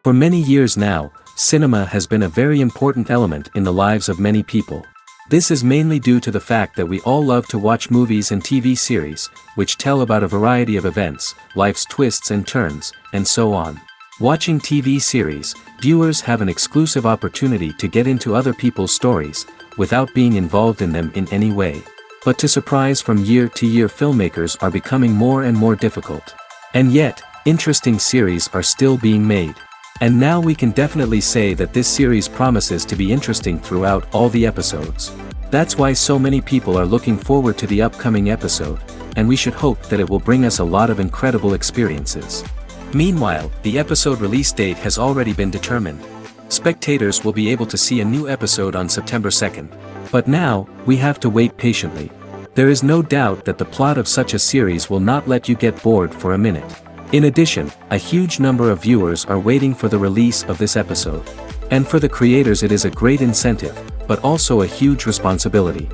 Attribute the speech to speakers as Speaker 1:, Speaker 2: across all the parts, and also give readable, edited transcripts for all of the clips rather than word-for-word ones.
Speaker 1: For many years now, cinema has been a very important element in the lives of many people. This is mainly due to the fact that we all love to watch movies and TV series, which tell about a variety of events, life's twists and turns, and so on. Watching TV series, viewers have an exclusive opportunity to get into other people's stories, without being involved in them in any way. But to surprise from year to year, filmmakers are becoming more and more difficult. And yet, interesting series are still being made. And now we can definitely say that this series promises to be interesting throughout all the episodes. That's why so many people are looking forward to the upcoming episode, and we should hope that it will bring us a lot of incredible experiences. Meanwhile, the episode release date has already been determined. Spectators will be able to see a new episode on September 2nd. But now, we have to wait patiently. There is no doubt that the plot of such a series will not let you get bored for a minute. In addition, a huge number of viewers are waiting for the release of this episode. And for the creators it is a great incentive, but also a huge responsibility.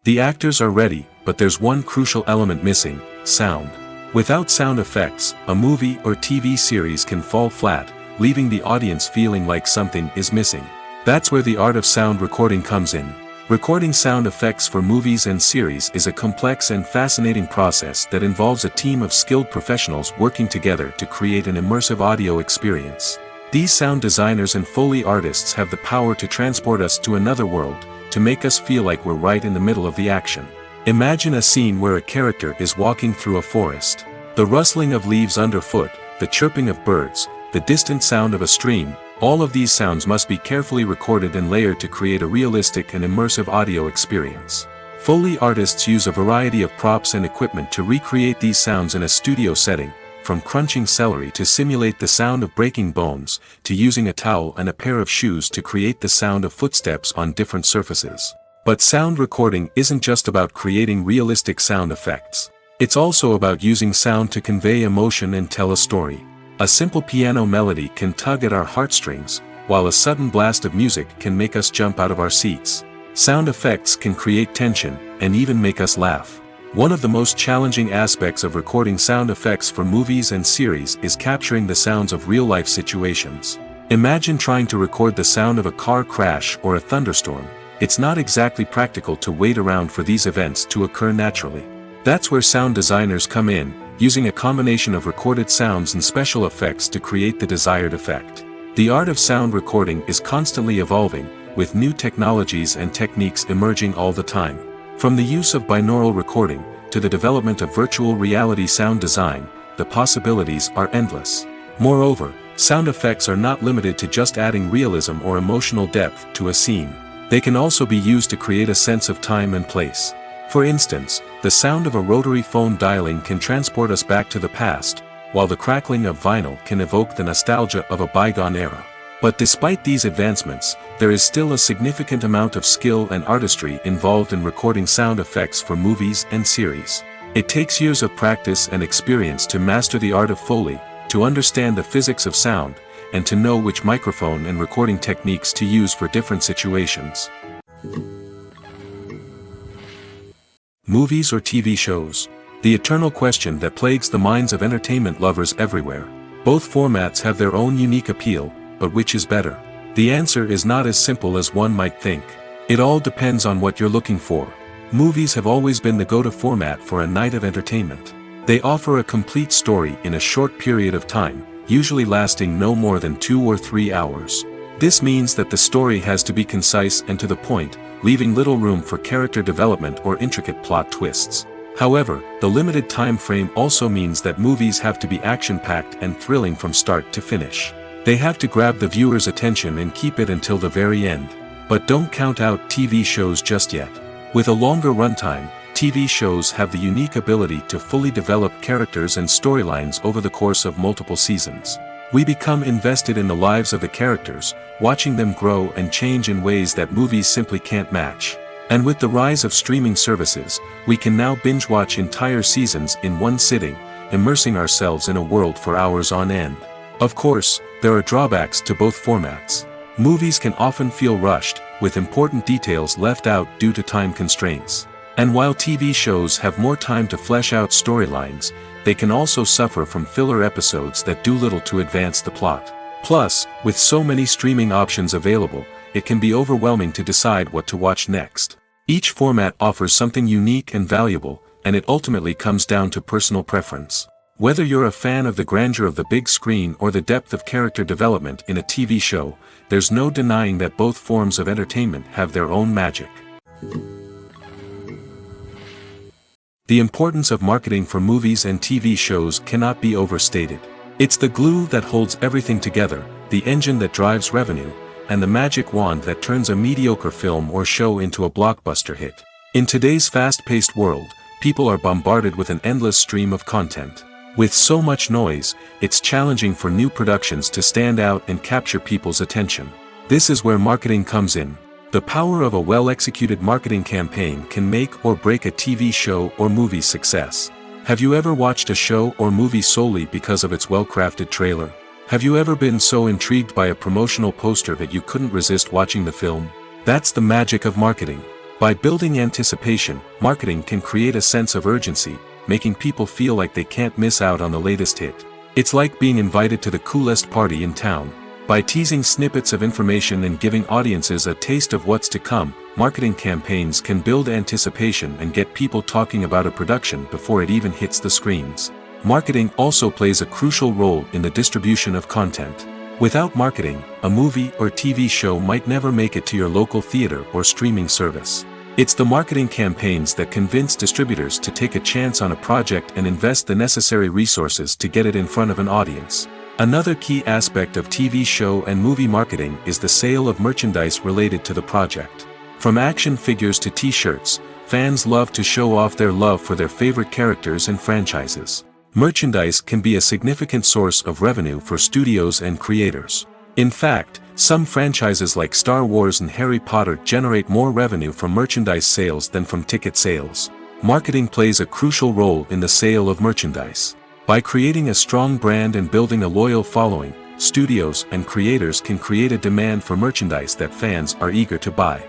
Speaker 2: The actors are ready, but there's one crucial element missing: sound. Without sound effects, a movie or TV series can fall flat, leaving the audience feeling like something is missing. That's where the art of sound recording comes in. Recording sound effects for movies and series is a complex and fascinating process that involves a team of skilled professionals working together to create an immersive audio experience. These sound designers and Foley artists have the power to transport us to another world, to make us feel like we're right in the middle of the action. Imagine a scene where a character is walking through a forest. The rustling of leaves underfoot, the chirping of birds, the distant sound of a stream, all of these sounds must be carefully recorded and layered to create a realistic and immersive audio experience. Foley artists use a variety of props and equipment to recreate these sounds in a studio setting, from crunching celery to simulate the sound of breaking bones, to using a towel and a pair of shoes to create the sound of footsteps on different surfaces. But sound recording isn't just about creating realistic sound effects. It's also about using sound to convey emotion and tell a story. A simple piano melody can tug at our heartstrings, while a sudden blast of music can make us jump out of our seats. Sound effects can create tension, and even make us laugh. One of the most challenging aspects of recording sound effects for movies and series is capturing the sounds of real-life situations. Imagine trying to record the sound of a car crash or a thunderstorm. It's not exactly practical to wait around for these events to occur naturally. That's where sound designers come in, using a combination of recorded sounds and special effects to create the desired effect. The art of sound recording is constantly evolving, with new technologies and techniques emerging all the time. From the use of binaural recording, to the development of virtual reality sound design, the possibilities are endless. Moreover, sound effects are not limited to just adding realism or emotional depth to a scene. They can also be used to create a sense of time and place. For instance, the sound of a rotary phone dialing can transport us back to the past, while the crackling of vinyl can evoke the nostalgia of a bygone era. But despite these advancements, there is still a significant amount of skill and artistry involved in recording sound effects for movies and series. It takes years of practice and experience to master the art of Foley, to understand the physics of sound, and to know which microphone and recording techniques to use for different situations. Movies or TV shows? The eternal question that plagues the minds of entertainment lovers everywhere. Both formats have their own unique appeal, but which is better? The answer is not as simple as one might think. It all depends on what you're looking for. Movies have always been the go-to format for a night of entertainment. They offer a complete story in a short period of time, usually lasting no more than 2 or 3 hours. This means that the story has to be concise and to the point, leaving little room for character development or intricate plot twists. However, the limited time frame also means that movies have to be action-packed and thrilling from start to finish. They have to grab the viewer's attention and keep it until the very end. But don't count out TV shows just yet. With a longer runtime, TV shows have the unique ability to fully develop characters and storylines over the course of multiple seasons. We become invested in the lives of the characters, watching them grow and change in ways that movies simply can't match. And with the rise of streaming services, we can now binge-watch entire seasons in one sitting, immersing ourselves in a world for hours on end. Of course, there are drawbacks to both formats. Movies can often feel rushed, with important details left out due to time constraints. And while TV shows have more time to flesh out storylines, they can also suffer from filler episodes that do little to advance the plot. Plus, with so many streaming options available, it can be overwhelming to decide what to watch next. Each format offers something unique and valuable, and it ultimately comes down to personal preference. Whether you're a fan of the grandeur of the big screen or the depth of character development in a TV show, there's no denying that both forms of entertainment have their own magic. The importance of marketing for movies and TV shows cannot be overstated. It's the glue that holds everything together, the engine that drives revenue, and the magic wand that turns a mediocre film or show into a blockbuster hit. In today's fast-paced world, people are bombarded with an endless stream of content. With so much noise, it's challenging for new productions to stand out and capture people's attention. This is where marketing comes in. The power of a well-executed marketing campaign can make or break a TV show or movie's success. Have you ever watched a show or movie solely because of its well-crafted trailer? Have you ever been so intrigued by a promotional poster that you couldn't resist watching the film? That's the magic of marketing. By building anticipation, marketing can create a sense of urgency, making people feel like they can't miss out on the latest hit. It's like being invited to the coolest party in town. By teasing snippets of information and giving audiences a taste of what's to come, marketing campaigns can build anticipation and get people talking about a production before it even hits the screens. Marketing also plays a crucial role in the distribution of content. Without marketing, a movie or TV show might never make it to your local theater or streaming service. It's the marketing campaigns that convince distributors to take a chance on a project and invest the necessary resources to get it in front of an audience. Another key aspect of TV show and movie marketing is the sale of merchandise related to the project. From action figures to t-shirts, fans love to show off their love for their favorite characters and franchises. Merchandise can be a significant source of revenue for studios and creators. In fact, some franchises like Star Wars and Harry Potter generate more revenue from merchandise sales than from ticket sales. Marketing plays a crucial role in the sale of merchandise. By creating a strong brand and building a loyal following, studios and creators can create a demand for merchandise that fans are eager to buy.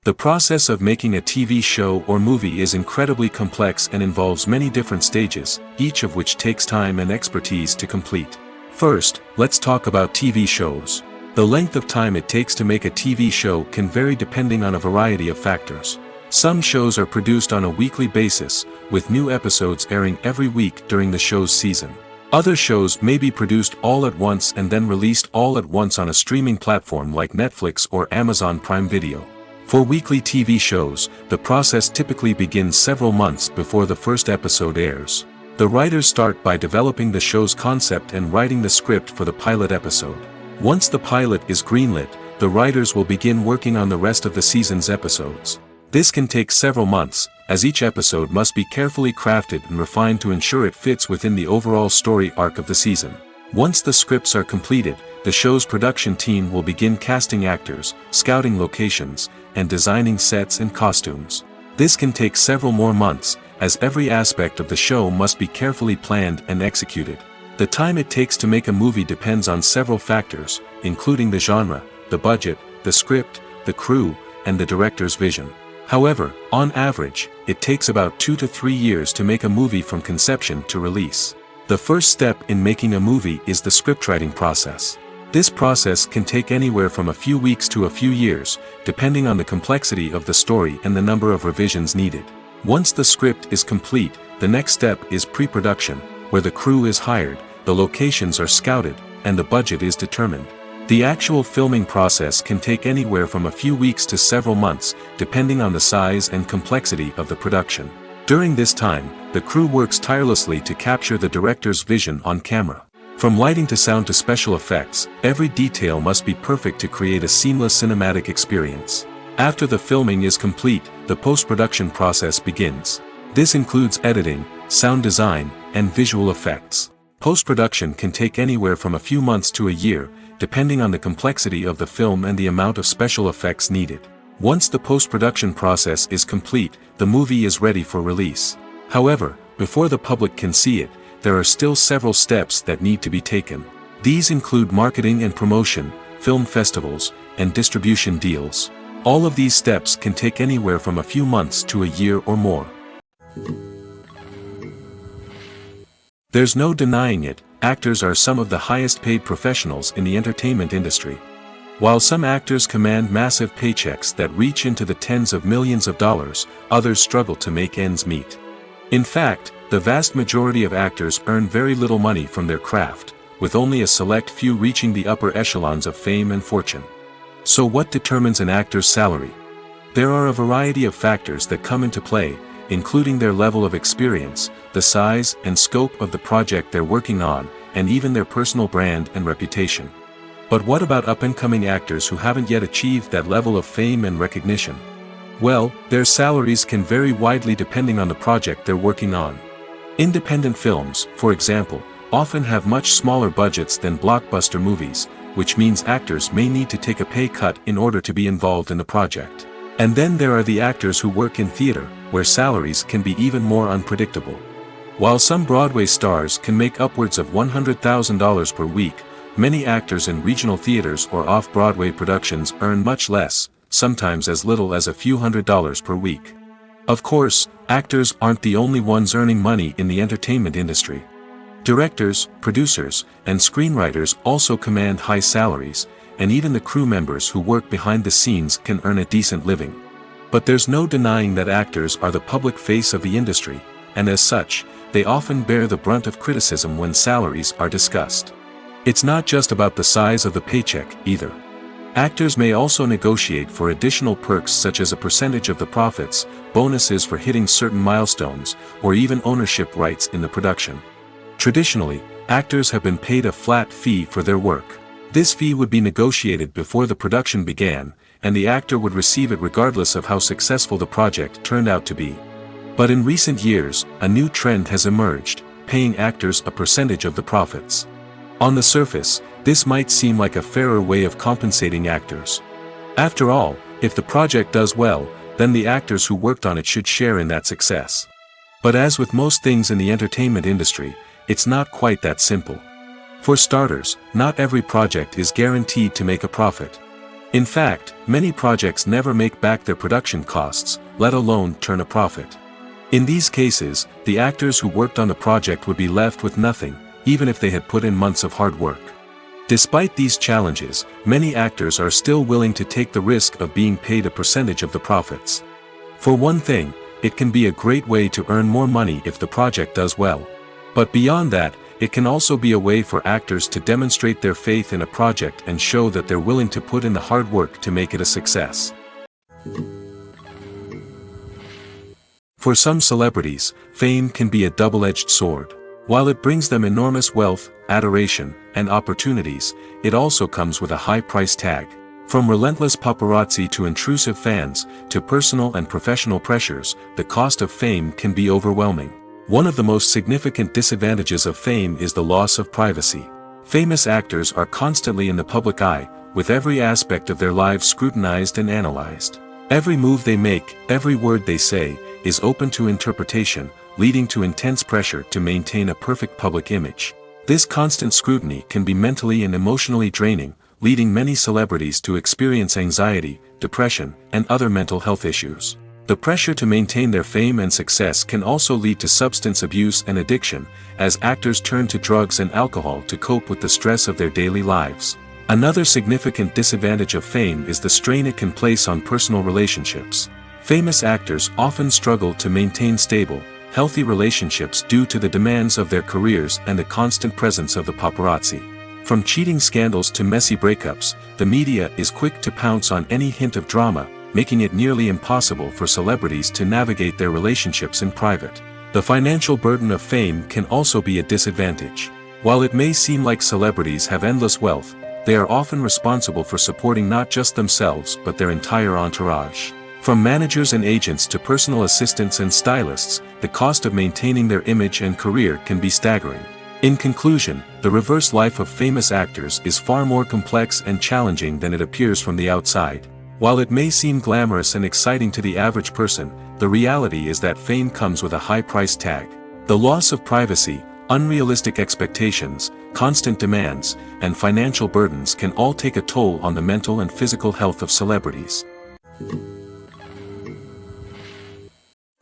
Speaker 2: The process of making a TV show or movie is incredibly complex and involves many different stages, each of which takes time and expertise to complete. First, let's talk about TV shows. The length of time it takes to make a TV show can vary depending on a variety of factors. Some shows are produced on a weekly basis, with new episodes airing every week during the show's season. Other shows may be produced all at once and then released all at once on a streaming platform like Netflix or Amazon Prime Video. For weekly TV shows, the process typically begins several months before the first episode airs. The writers start by developing the show's concept and writing the script for the pilot episode. Once the pilot is greenlit, the writers will begin working on the rest of the season's episodes. This can take several months, as each episode must be carefully crafted and refined to ensure it fits within the overall story arc of the season. Once the scripts are completed, the show's production team will begin casting actors, scouting locations, and designing sets and costumes. This can take several more months, as every aspect of the show must be carefully planned and executed. The time it takes to make a movie depends on several factors, including the genre, the budget, the script, the crew, and the director's vision. However, on average, it takes about 2 to 3 years to make a movie from conception to release. The first step in making a movie is the scriptwriting process. This process can take anywhere from a few weeks to a few years, depending on the complexity of the story and the number of revisions needed. Once the script is complete, the next step is pre-production, where the crew is hired, the locations are scouted, and the budget is determined. The actual filming process can take anywhere from a few weeks to several months, depending on the size and complexity of the production. During this time, the crew works tirelessly to capture the director's vision on camera. From lighting to sound to special effects, every detail must be perfect to create a seamless cinematic experience. After the filming is complete, the post-production process begins. This includes editing, sound design, and visual effects. Post-production can take anywhere from a few months to a year, depending on the complexity of the film and the amount of special effects needed. Once the post-production process is complete, the movie is ready for release. However, before the public can see it, there are still several steps that need to be taken. These include marketing and promotion, film festivals, and distribution deals. All of these steps can take anywhere from a few months to a year or more. There's no denying it, actors are some of the highest paid professionals in the entertainment industry. While some actors command massive paychecks that reach into the tens of millions of dollars, others struggle to make ends meet. In fact, the vast majority of actors earn very little money from their craft, with only a select few reaching the upper echelons of fame and fortune. So what determines an actor's salary? There are a variety of factors that come into play, including their level of experience, the size and scope of the project they're working on, and even their personal brand and reputation. But what about up-and-coming actors who haven't yet achieved that level of fame and recognition? Well, their salaries can vary widely depending on the project they're working on. Independent films, for example, often have much smaller budgets than blockbuster movies, which means actors may need to take a pay cut in order to be involved in the project. And then there are the actors who work in theater, where salaries can be even more unpredictable. While some Broadway stars can make upwards of $100,000 per week, many actors in regional theaters or off-Broadway productions earn much less, sometimes as little as a few $100s per week. Of course, actors aren't the only ones earning money in the entertainment industry. Directors, producers, and screenwriters also command high salaries, and even the crew members who work behind the scenes can earn a decent living. But there's no denying that actors are the public face of the industry, and as such, they often bear the brunt of criticism when salaries are discussed. It's not just about the size of the paycheck, either. Actors may also negotiate for additional perks such as a percentage of the profits, bonuses for hitting certain milestones, or even ownership rights in the production. Traditionally, actors have been paid a flat fee for their work. This fee would be negotiated before the production began, and the actor would receive it regardless of how successful the project turned out to be. But in recent years, a new trend has emerged, paying actors a percentage of the profits. On the surface, this might seem like a fairer way of compensating actors. After all, if the project does well, then the actors who worked on it should share in that success. But as with most things in the entertainment industry, it's not quite that simple. For starters, not every project is guaranteed to make a profit. In fact, many projects never make back their production costs, let alone turn a profit. In these cases, the actors who worked on the project would be left with nothing, even if they had put in months of hard work. Despite these challenges, many actors are still willing to take the risk of being paid a percentage of the profits. For one thing, it can be a great way to earn more money if the project does well. But beyond that, it can also be a way for actors to demonstrate their faith in a project and show that they're willing to put in the hard work to make it a success. For some celebrities, fame can be a double-edged sword. While it brings them enormous wealth, adoration, and opportunities, it also comes with a high price tag. From relentless paparazzi to intrusive fans, to personal and professional pressures, the cost of fame can be overwhelming. One of the most significant disadvantages of fame is the loss of privacy. Famous actors are constantly in the public eye, with every aspect of their lives scrutinized and analyzed. Every move they make, every word they say, is open to interpretation, leading to intense pressure to maintain a perfect public image. This constant scrutiny can be mentally and emotionally draining, leading many celebrities to experience anxiety, depression, and other mental health issues. The pressure to maintain their fame and success can also lead to substance abuse and addiction, as actors turn to drugs and alcohol to cope with the stress of their daily lives. Another significant disadvantage of fame is the strain it can place on personal relationships. Famous actors often struggle to maintain stable, healthy relationships due to the demands of their careers and the constant presence of the paparazzi. From cheating scandals to messy breakups, the media is quick to pounce on any hint of drama, making it nearly impossible for celebrities to navigate their relationships in private. The financial burden of fame can also be a disadvantage. While it may seem like celebrities have endless wealth, they are often responsible for supporting not just themselves but their entire entourage. From managers and agents to personal assistants and stylists, the cost of maintaining their image and career can be staggering. In conclusion, the reverse life of famous actors is far more complex and challenging than it appears from the outside. While it may seem glamorous and exciting to the average person, the reality is that fame comes with a high price tag. The loss of privacy, unrealistic expectations, constant demands, and financial burdens can all take a toll on the mental and physical health of celebrities.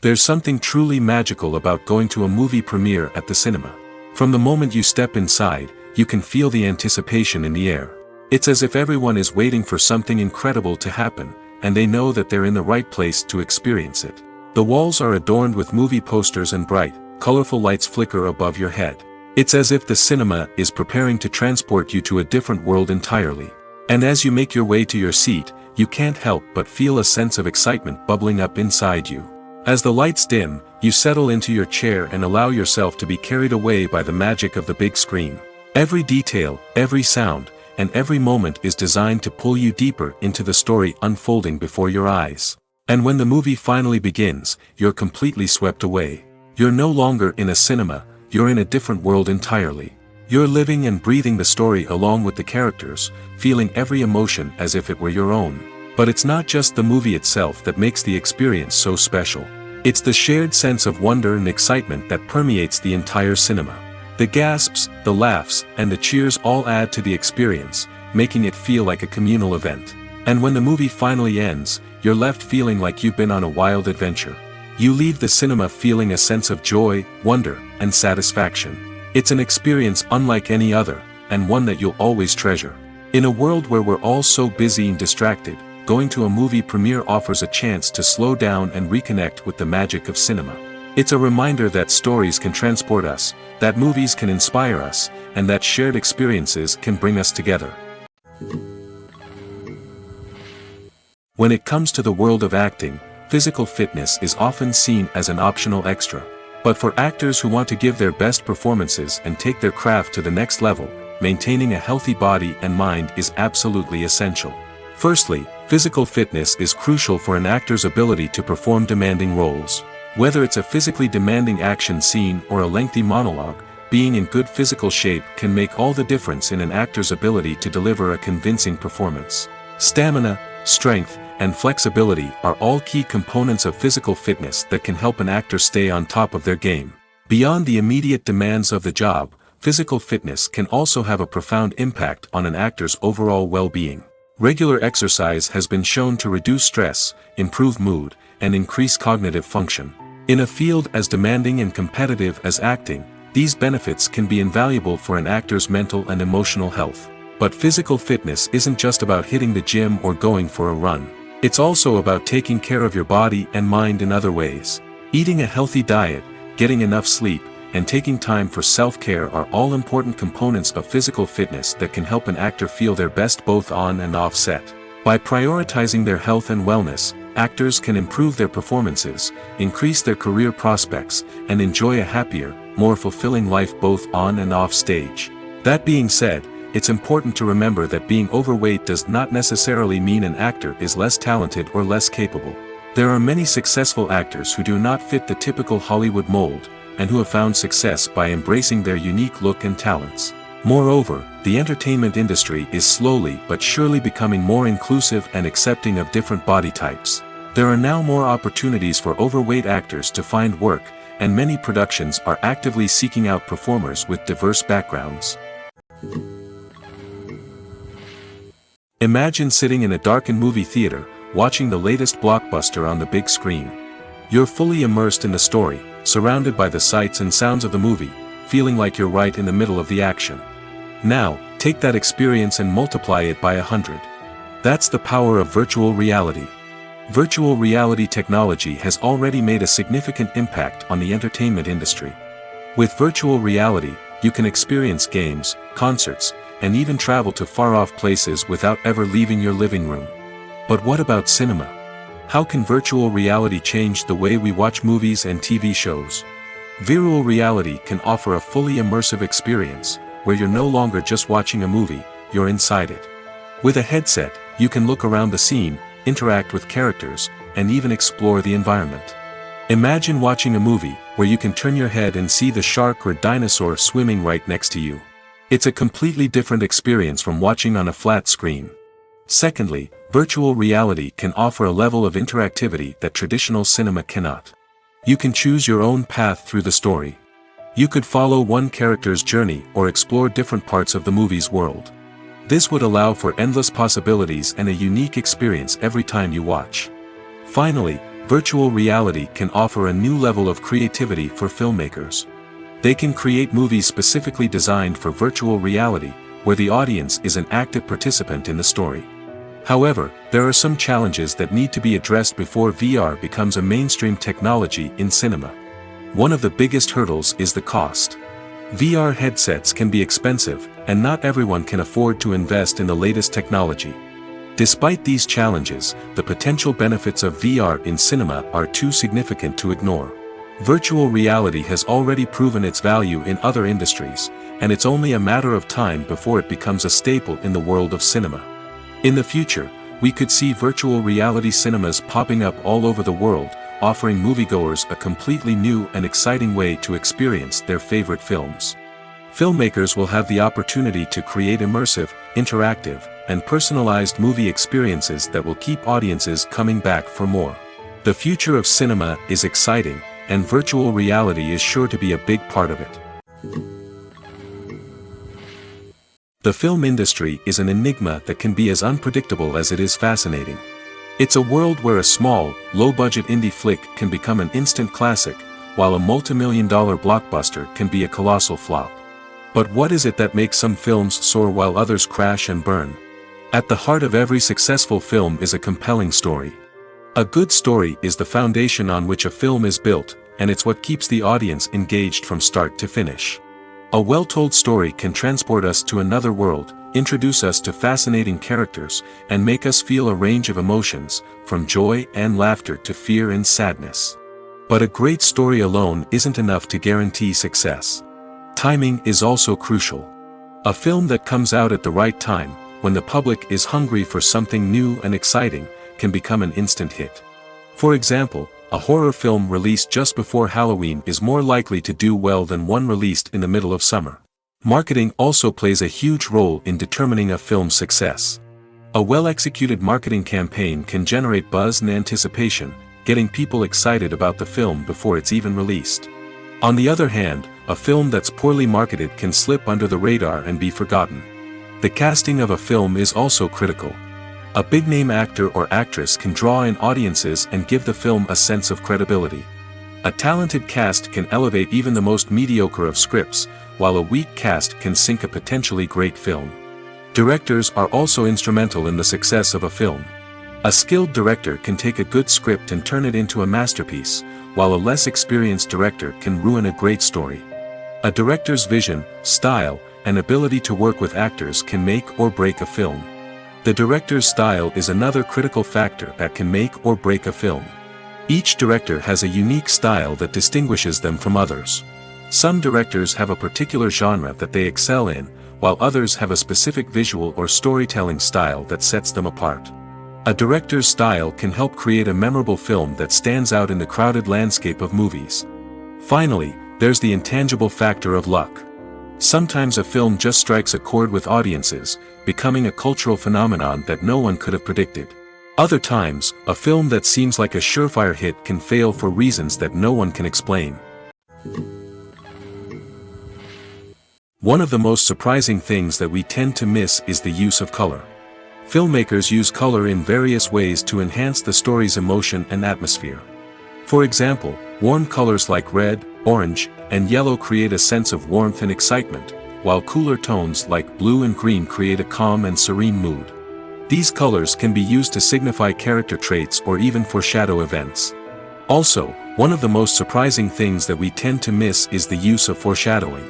Speaker 2: There's something truly magical about going to a movie premiere at the cinema. From the moment you step inside, you can feel the anticipation in the air. It's as if everyone is waiting for something incredible to happen, and they know that they're in the right place to experience it. The walls are adorned with movie posters and bright, colorful lights flicker above your head. It's as if the cinema is preparing to transport you to a different world entirely. And as you make your way to your seat, you can't help but feel a sense of excitement bubbling up inside you. As the lights dim, you settle into your chair and allow yourself to be carried away by the magic of the big screen. Every detail, every sound, and every moment is designed to pull you deeper into the story unfolding before your eyes. And when the movie finally begins, you're completely swept away. You're no longer in a cinema, you're in a different world entirely. You're living and breathing the story along with the characters, feeling every emotion as if it were your own. But it's not just the movie itself that makes the experience so special. It's the shared sense of wonder and excitement that permeates the entire cinema. The gasps, the laughs, and the cheers all add to the experience, making it feel like a communal event. And when the movie finally ends, you're left feeling like you've been on a wild adventure. You leave the cinema feeling a sense of joy, wonder, and satisfaction. It's an experience unlike any other, and one that you'll always treasure. In a world where we're all so busy and distracted, going to a movie premiere offers a chance to slow down and reconnect with the magic of cinema. It's a reminder that stories can transport us, that movies can inspire us, and that shared experiences can bring us together. When it comes to the world of acting, physical fitness is often seen as an optional extra. But for actors who want to give their best performances and take their craft to the next level, maintaining a healthy body and mind is absolutely essential. Firstly, physical fitness is crucial for an actor's ability to perform demanding roles. Whether it's a physically demanding action scene or a lengthy monologue, being in good physical shape can make all the difference in an actor's ability to deliver a convincing performance. Stamina, strength, and flexibility are all key components of physical fitness that can help an actor stay on top of their game. Beyond the immediate demands of the job, physical fitness can also have a profound impact on an actor's overall well-being. Regular exercise has been shown to reduce stress, improve mood, and increase cognitive function. In a field as demanding and competitive as acting, these benefits can be invaluable for an actor's mental and emotional health. But physical fitness isn't just about hitting the gym or going for a run. It's also about taking care of your body and mind in other ways. Eating a healthy diet, getting enough sleep, and taking time for self-care are all important components of physical fitness that can help an actor feel their best both on and off set. By prioritizing their health and wellness, actors can improve their performances, increase their career prospects, and enjoy a happier, more fulfilling life both on and off stage. That being said, it's important to remember that being overweight does not necessarily mean an actor is less talented or less capable. There are many successful actors who do not fit the typical Hollywood mold, and who have found success by embracing their unique look and talents. Moreover, the entertainment industry is slowly but surely becoming more inclusive and accepting of different body types. There are now more opportunities for overweight actors to find work, and many productions are actively seeking out performers with diverse backgrounds. Imagine sitting in a darkened movie theater, watching the latest blockbuster on the big screen. You're fully immersed in the story, surrounded by the sights and sounds of the movie, feeling like you're right in the middle of the action. Now, take that experience and multiply it by 100. That's the power of virtual reality. Virtual reality technology has already made a significant impact on the entertainment industry. With virtual reality, you can experience games, concerts, and even travel to far-off places without ever leaving your living room. But what about cinema? How can virtual reality change the way we watch movies and TV shows? Virtual reality can offer a fully immersive experience, where you're no longer just watching a movie, you're inside it. With a headset, you can look around the scene, interact with characters, and even explore the environment. Imagine watching a movie where you can turn your head and see the shark or dinosaur swimming right next to you. It's a completely different experience from watching on a flat screen. Secondly, virtual reality can offer a level of interactivity that traditional cinema cannot. You can choose your own path through the story. You could follow one character's journey or explore different parts of the movie's world. This would allow for endless possibilities and a unique experience every time you watch. Finally, virtual reality can offer a new level of creativity for filmmakers. They can create movies specifically designed for virtual reality, where the audience is an active participant in the story. However, there are some challenges that need to be addressed before VR becomes a mainstream technology in cinema. One of the biggest hurdles is the cost. VR headsets can be expensive, and not everyone can afford to invest in the latest technology. Despite these challenges, the potential benefits of VR in cinema are too significant to ignore. Virtual reality has already proven its value in other industries, and it's only a matter of time before it becomes a staple in the world of cinema. In the future, we could see virtual reality cinemas popping up all over the world, offering moviegoers a completely new and exciting way to experience their favorite films. Filmmakers will have the opportunity to create immersive, interactive, and personalized movie experiences that will keep audiences coming back for more. The future of cinema is exciting, and virtual reality is sure to be a big part of it. The film industry is an enigma that can be as unpredictable as it is fascinating. It's a world where a small, low-budget indie flick can become an instant classic, while a multi-million-dollar blockbuster can be a colossal flop. But what is it that makes some films soar while others crash and burn? At the heart of every successful film is a compelling story. A good story is the foundation on which a film is built, and it's what keeps the audience engaged from start to finish. A well-told story can transport us to another world, introduce us to fascinating characters, and make us feel a range of emotions, from joy and laughter to fear and sadness. But a great story alone isn't enough to guarantee success. Timing is also crucial. A film that comes out at the right time, when the public is hungry for something new and exciting, can become an instant hit. For example, a horror film released just before Halloween is more likely to do well than one released in the middle of summer. Marketing also plays a huge role in determining a film's success. A well-executed marketing campaign can generate buzz and anticipation, getting people excited about the film before it's even released. On the other hand, a film that's poorly marketed can slip under the radar and be forgotten. The casting of a film is also critical. A big-name actor or actress can draw in audiences and give the film a sense of credibility. A talented cast can elevate even the most mediocre of scripts, while a weak cast can sink a potentially great film. Directors are also instrumental in the success of a film. A skilled director can take a good script and turn it into a masterpiece, while a less experienced director can ruin a great story. A director's vision, style, and ability to work with actors can make or break a film. The director's style is another critical factor that can make or break a film. Each director has a unique style that distinguishes them from others. Some directors have a particular genre that they excel in, while others have a specific visual or storytelling style that sets them apart. A director's style can help create a memorable film that stands out in the crowded landscape of movies. Finally, there's the intangible factor of luck. Sometimes a film just strikes a chord with audiences, becoming a cultural phenomenon that no one could have predicted. Other times, a film that seems like a surefire hit can fail for reasons that no one can explain. One of the most surprising things that we tend to miss is the use of color. Filmmakers use color in various ways to enhance the story's emotion and atmosphere. For example, warm colors like red, orange, and yellow create a sense of warmth and excitement, while cooler tones like blue and green create a calm and serene mood. These colors can be used to signify character traits or even foreshadow events. Also, one of the most surprising things that we tend to miss is the use of foreshadowing.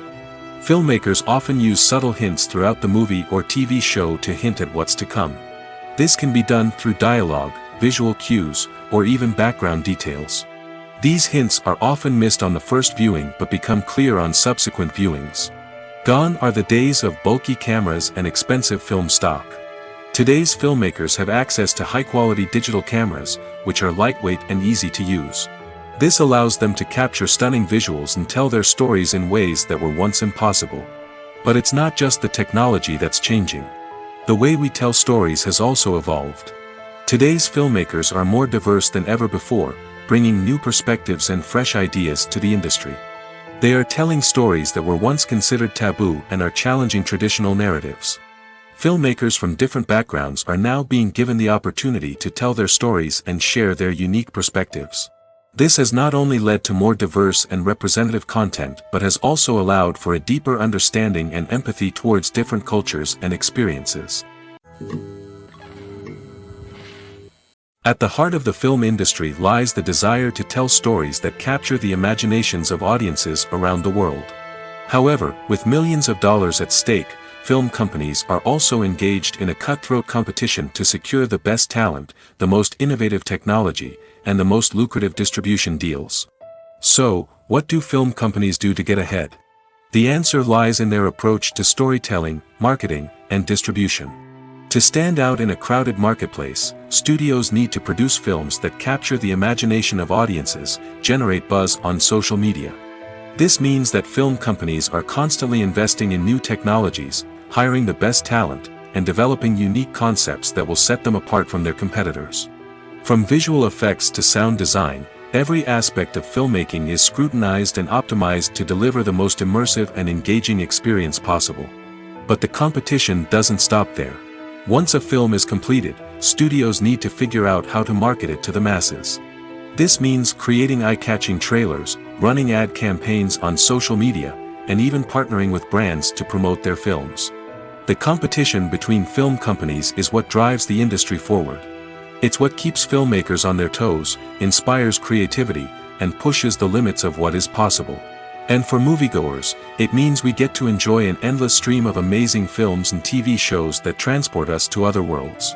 Speaker 2: Filmmakers often use subtle hints throughout the movie or TV show to hint at what's to come. This can be done through dialogue, visual cues, or even background details. These hints are often missed on the first viewing but become clear on subsequent viewings. Gone are the days of bulky cameras and expensive film stock. Today's filmmakers have access to high-quality digital cameras, which are lightweight and easy to use. This allows them to capture stunning visuals and tell their stories in ways that were once impossible. But it's not just the technology that's changing. The way we tell stories has also evolved. Today's filmmakers are more diverse than ever before, bringing new perspectives and fresh ideas to the industry. They are telling stories that were once considered taboo and are challenging traditional narratives. Filmmakers from different backgrounds are now being given the opportunity to tell their stories and share their unique perspectives. This has not only led to more diverse and representative content but has also allowed for a deeper understanding and empathy towards different cultures and experiences. At the heart of the film industry lies the desire to tell stories that capture the imaginations of audiences around the world. However, with millions of dollars at stake, film companies are also engaged in a cutthroat competition to secure the best talent, the most innovative technology, and the most lucrative distribution deals. So, what do film companies do to get ahead? The answer lies in their approach to storytelling, marketing, and distribution. To stand out in a crowded marketplace, studios need to produce films that capture the imagination of audiences, generate buzz on social media. This means that film companies are constantly investing in new technologies, hiring the best talent, and developing unique concepts that will set them apart from their competitors. From visual effects to sound design, every aspect of filmmaking is scrutinized and optimized to deliver the most immersive and engaging experience possible. But the competition doesn't stop there. Once a film is completed, studios need to figure out how to market it to the masses. This means creating eye-catching trailers, running ad campaigns on social media, and even partnering with brands to promote their films. The competition between film companies is what drives the industry forward. It's what keeps filmmakers on their toes, inspires creativity, and pushes the limits of what is possible. And for moviegoers, it means we get to enjoy an endless stream of amazing films and TV shows that transport us to other worlds.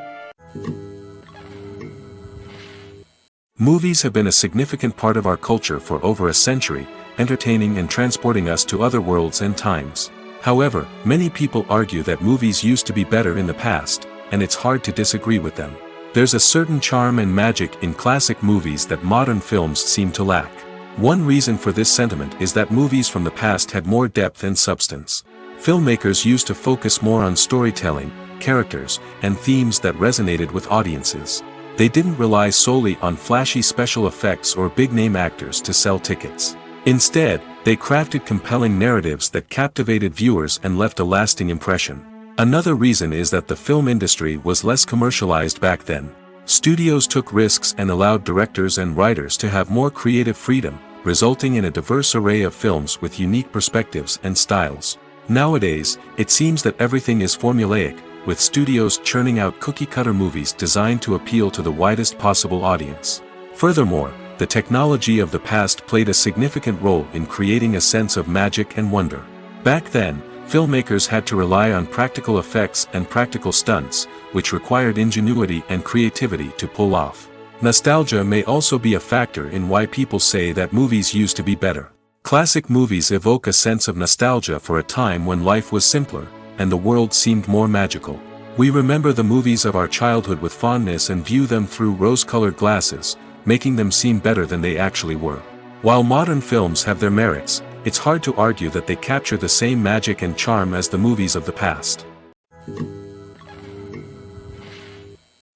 Speaker 2: Movies have been a significant part of our culture for over a century, entertaining and transporting us to other worlds and times. However, many people argue that movies used to be better in the past, and it's hard to disagree with them. There's a certain charm and magic in classic movies that modern films seem to lack. One reason for this sentiment is that movies from the past had more depth and substance. Filmmakers used to focus more on storytelling, characters, and themes that resonated with audiences. They didn't rely solely on flashy special effects or big-name actors to sell tickets. Instead, they crafted compelling narratives that captivated viewers and left a lasting impression. Another reason is that the film industry was less commercialized back then. Studios took risks and allowed directors and writers to have more creative freedom, resulting in a diverse array of films with unique perspectives and styles. Nowadays, it seems that everything is formulaic, with studios churning out cookie-cutter movies designed to appeal to the widest possible audience. Furthermore, the technology of the past played a significant role in creating a sense of magic and wonder. Back then, filmmakers had to rely on practical effects and practical stunts, which required ingenuity and creativity to pull off. Nostalgia may also be a factor in why people say that movies used to be better. Classic movies evoke a sense of nostalgia for a time when life was simpler, and the world seemed more magical. We remember the movies of our childhood with fondness and view them through rose-colored glasses, making them seem better than they actually were. While modern films have their merits, it's hard to argue that they capture the same magic and charm as the movies of the past.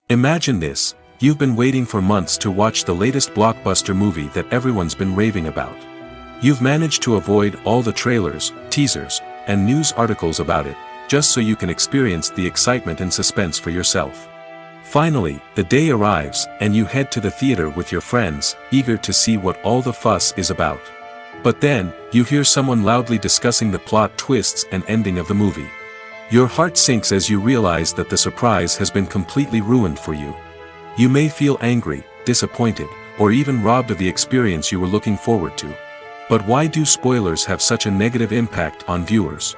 Speaker 2: Imagine this: you've been waiting for months to watch the latest blockbuster movie that everyone's been raving about. You've managed to avoid all the trailers, teasers, and news articles about it, just so you can experience the excitement and suspense for yourself. Finally, the day arrives, and you head to the theater with your friends, eager to see what all the fuss is about. But then, you hear someone loudly discussing the plot twists and ending of the movie. Your heart sinks as you realize that the surprise has been completely ruined for you. You may feel angry, disappointed, or even robbed of the experience you were looking forward to. But why do spoilers have such a negative impact on viewers?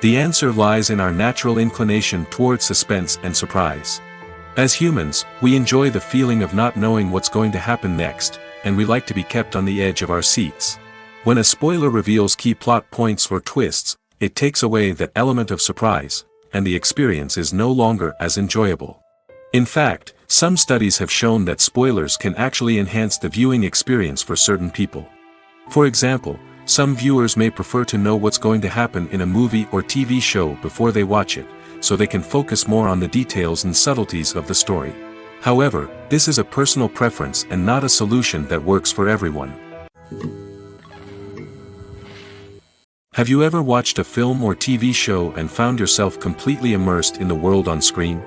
Speaker 2: The answer lies in our natural inclination toward suspense and surprise. As humans, we enjoy the feeling of not knowing what's going to happen next, and we like to be kept on the edge of our seats. When a spoiler reveals key plot points or twists, it takes away that element of surprise, and the experience is no longer as enjoyable. In fact, some studies have shown that spoilers can actually enhance the viewing experience for certain people. For example, some viewers may prefer to know what's going to happen in a movie or TV show before they watch it, so they can focus more on the details and subtleties of the story. However, this is a personal preference and not a solution that works for everyone. Have you ever watched a film or TV show and found yourself completely immersed in the world on screen?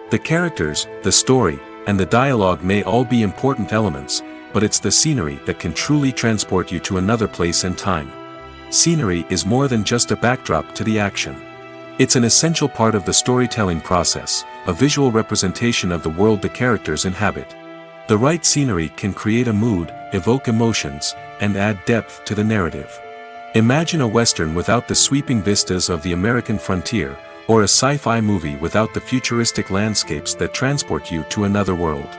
Speaker 2: The characters, the story, and the dialogue may all be important elements, but it's the scenery that can truly transport you to another place and time. Scenery is more than just a backdrop to the action. It's an essential part of the storytelling process, a visual representation of the world the characters inhabit. The right scenery can create a mood, evoke emotions, and add depth to the narrative. Imagine a Western without the sweeping vistas of the American frontier, or a sci-fi movie without the futuristic landscapes that transport you to another world.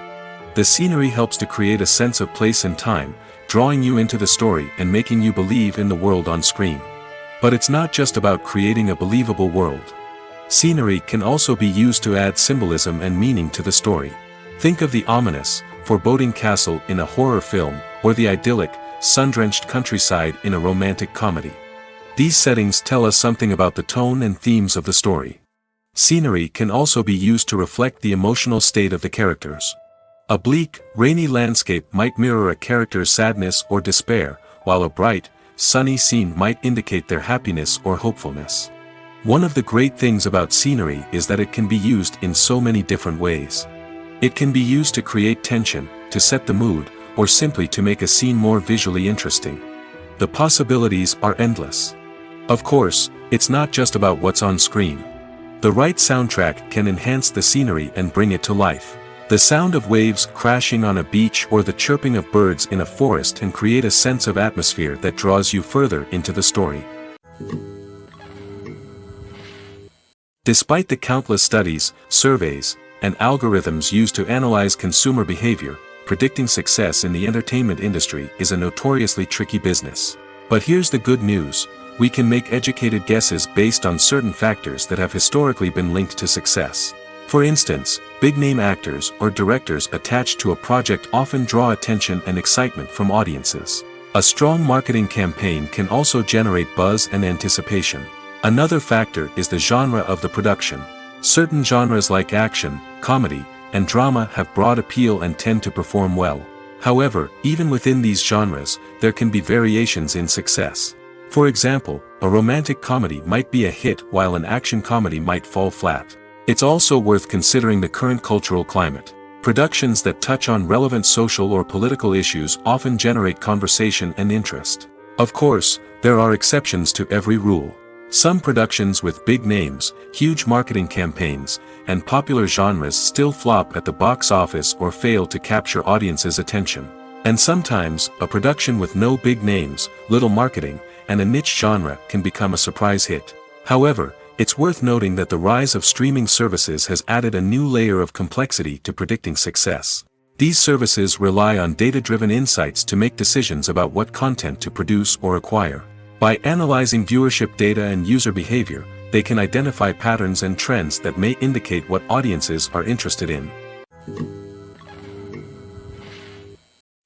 Speaker 2: The scenery helps to create a sense of place and time, drawing you into the story and making you believe in the world on screen. But it's not just about creating a believable world. Scenery can also be used to add symbolism and meaning to the story. Think of the ominous, foreboding castle in a horror film, or the idyllic, sun-drenched countryside in a romantic comedy. These settings tell us something about the tone and themes of the story. Scenery can also be used to reflect the emotional state of the characters. A bleak, rainy landscape might mirror a character's sadness or despair, while a bright, sunny scene might indicate their happiness or hopefulness. One of the great things about scenery is that it can be used in so many different ways. It can be used to create tension, to set the mood, or simply to make a scene more visually interesting. The possibilities are endless. Of course, it's not just about what's on screen. The right soundtrack can enhance the scenery and bring it to life. The sound of waves crashing on a beach or the chirping of birds in a forest can create a sense of atmosphere that draws you further into the story. Despite the countless studies, surveys, and algorithms used to analyze consumer behavior, predicting success in the entertainment industry is a notoriously tricky business. But here's the good news: we can make educated guesses based on certain factors that have historically been linked to success. For instance, big-name actors or directors attached to a project often draw attention and excitement from audiences. A strong marketing campaign can also generate buzz and anticipation. Another factor is the genre of the production. Certain genres like action, comedy, and drama have broad appeal and tend to perform well. However, even within these genres, there can be variations in success. For example, a romantic comedy might be a hit while an action comedy might fall flat. It's also worth considering the current cultural climate. Productions that touch on relevant social or political issues often generate conversation and interest. Of course, there are exceptions to every rule. Some productions with big names, huge marketing campaigns, and popular genres still flop at the box office or fail to capture audiences' attention. And sometimes, a production with no big names, little marketing, and a niche genre can become a surprise hit. However, it's worth noting that the rise of streaming services has added a new layer of complexity to predicting success. These services rely on data-driven insights to make decisions about what content to produce or acquire. By analyzing viewership data and user behavior, they can identify patterns and trends that may indicate what audiences are interested in.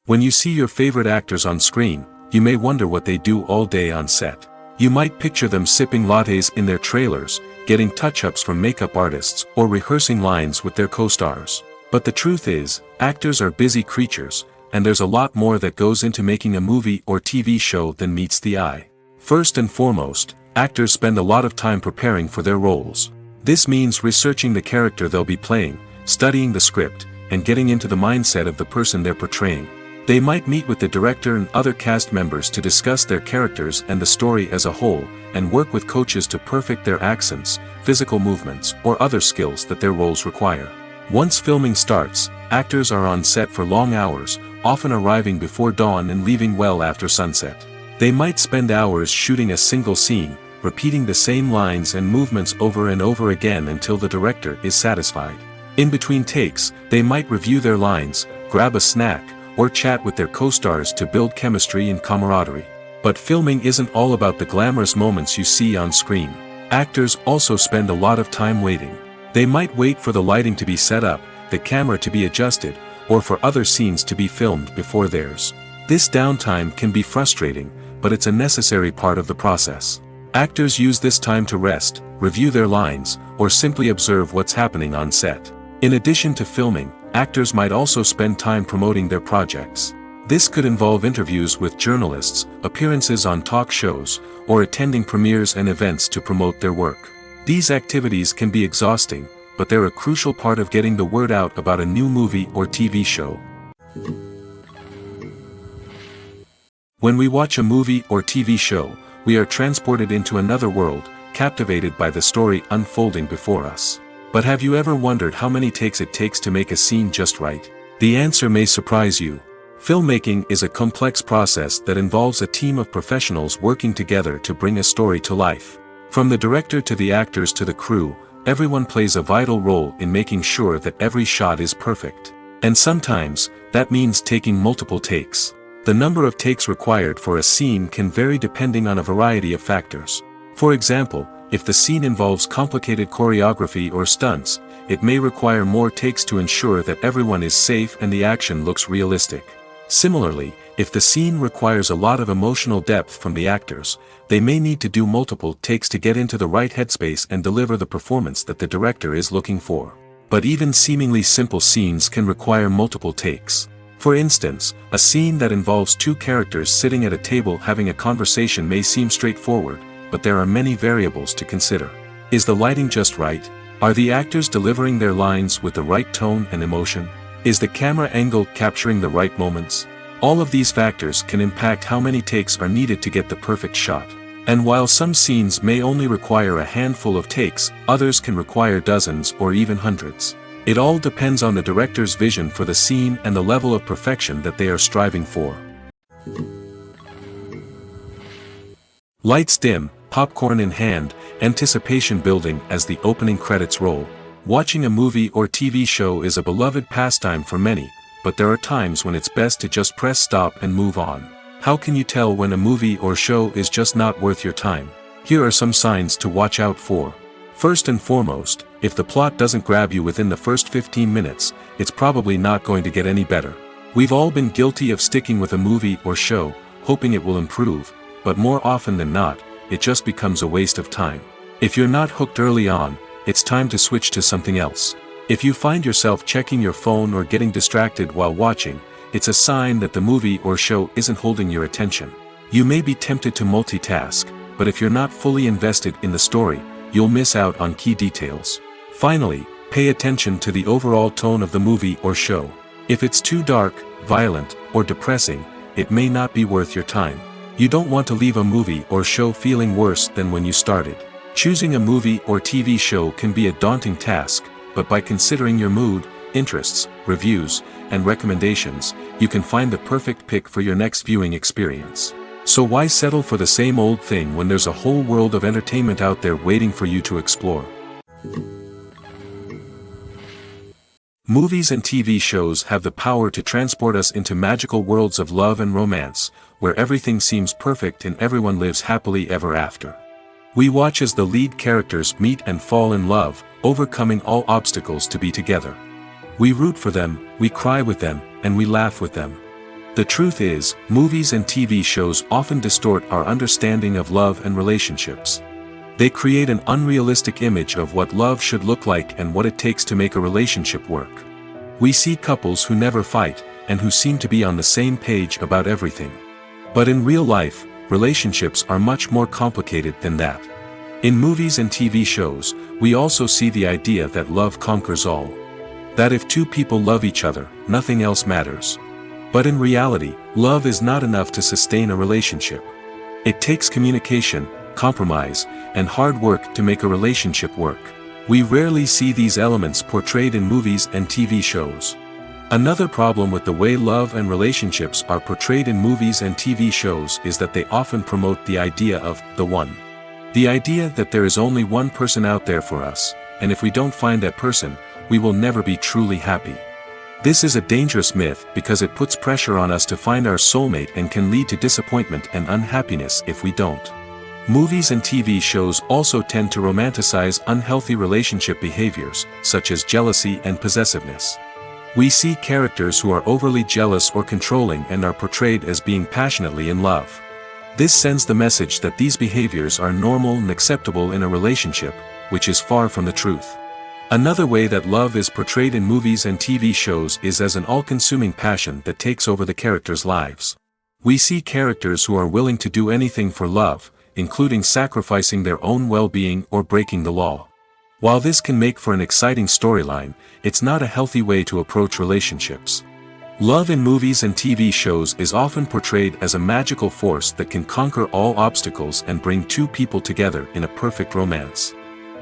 Speaker 2: When you see your favorite actors on screen, you may wonder what they do all day on set. You might picture them sipping lattes in their trailers, getting touch-ups from makeup artists, or rehearsing lines with their co-stars. But the truth is, actors are busy creatures, and there's a lot more that goes into making a movie or TV show than meets the eye. First and foremost, actors spend a lot of time preparing for their roles. This means researching the character they'll be playing, studying the script, and getting into the mindset of the person they're portraying. They might meet with the director and other cast members to discuss their characters and the story as a whole, and work with coaches to perfect their accents, physical movements, or other skills that their roles require. Once filming starts, actors are on set for long hours, often arriving before dawn and leaving well after sunset. They might spend hours shooting a single scene, repeating the same lines and movements over and over again until the director is satisfied. In between takes, they might review their lines, grab a snack, or chat with their co-stars to build chemistry and camaraderie. But filming isn't all about the glamorous moments you see on screen. Actors also spend a lot of time waiting. They might wait for the lighting to be set up, the camera to be adjusted, or for other scenes to be filmed before theirs. This downtime can be frustrating, but it's a necessary part of the process. Actors use this time to rest, review their lines, or simply observe what's happening on set. In addition to filming, actors might also spend time promoting their projects. This could involve interviews with journalists, appearances on talk shows, or attending premieres and events to promote their work. These activities can be exhausting, but they're a crucial part of getting the word out about a new movie or TV show. When we watch a movie or TV show, we are transported into another world, captivated by the story unfolding before us. But have you ever wondered how many takes it takes to make a scene just right? The answer may surprise you. Filmmaking is a complex process that involves a team of professionals working together to bring a story to life. From the director to the actors to the crew, everyone plays a vital role in making sure that every shot is perfect. And sometimes, that means taking multiple takes. The number of takes required for a scene can vary depending on a variety of factors. For example, if the scene involves complicated choreography or stunts, it may require more takes to ensure that everyone is safe and the action looks realistic. Similarly, if the scene requires a lot of emotional depth from the actors, they may need to do multiple takes to get into the right headspace and deliver the performance that the director is looking for. But even seemingly simple scenes can require multiple takes. For instance, a scene that involves two characters sitting at a table having a conversation may seem straightforward, but there are many variables to consider. Is the lighting just right? Are the actors delivering their lines with the right tone and emotion? Is the camera angle capturing the right moments? All of these factors can impact how many takes are needed to get the perfect shot. And while some scenes may only require a handful of takes, others can require dozens or even hundreds. It all depends on the director's vision for the scene and the level of perfection that they are striving for. Lights dim, popcorn in hand, anticipation building as the opening credits roll. Watching a movie or TV show is a beloved pastime for many, but there are times when it's best to just press stop and move on. How can you tell when a movie or show is just not worth your time? Here are some signs to watch out for. First and foremost, if the plot doesn't grab you within the first 15 minutes, it's probably not going to get any better. We've all been guilty of sticking with a movie or show, hoping it will improve, but more often than not, it just becomes a waste of time. If you're not hooked early on, it's time to switch to something else. If you find yourself checking your phone or getting distracted while watching, it's a sign that the movie or show isn't holding your attention. You may be tempted to multitask, but if you're not fully invested in the story, you'll miss out on key details. Finally, pay attention to the overall tone of the movie or show. If it's too dark, violent, or depressing, it may not be worth your time. You don't want to leave a movie or show feeling worse than when you started. Choosing a movie or TV show can be a daunting task, but by considering your mood, interests, reviews, and recommendations, you can find the perfect pick for your next viewing experience. So why settle for the same old thing when there's a whole world of entertainment out there waiting for you to explore? Movies and TV shows have the power to transport us into magical worlds of love and romance, where everything seems perfect and everyone lives happily ever after. We watch as the lead characters meet and fall in love, overcoming all obstacles to be together. We root for them, we cry with them, and we laugh with them. The truth is, movies and TV shows often distort our understanding of love and relationships. They create an unrealistic image of what love should look like and what it takes to make a relationship work. We see couples who never fight, and who seem to be on the same page about everything. But in real life, relationships are much more complicated than that. In movies and TV shows, we also see the idea that love conquers all. That if two people love each other, nothing else matters. But in reality, love is not enough to sustain a relationship. It takes communication, compromise, and hard work to make a relationship work. We rarely see these elements portrayed in movies and TV shows. Another problem with the way love and relationships are portrayed in movies and TV shows is that they often promote the idea of the one. The idea that there is only one person out there for us, and if we don't find that person, we will never be truly happy. This is a dangerous myth because it puts pressure on us to find our soulmate and can lead to disappointment and unhappiness if we don't. Movies and TV shows also tend to romanticize unhealthy relationship behaviors, such as jealousy and possessiveness. We see characters who are overly jealous or controlling and are portrayed as being passionately in love. This sends the message that these behaviors are normal and acceptable in a relationship, which is far from the truth. Another way that love is portrayed in movies and TV shows is as an all-consuming passion that takes over the characters' lives. We see characters who are willing to do anything for love, including sacrificing their own well-being or breaking the law. While this can make for an exciting storyline, it's not a healthy way to approach relationships. Love in movies and TV shows is often portrayed as a magical force that can conquer all obstacles and bring two people together in a perfect romance.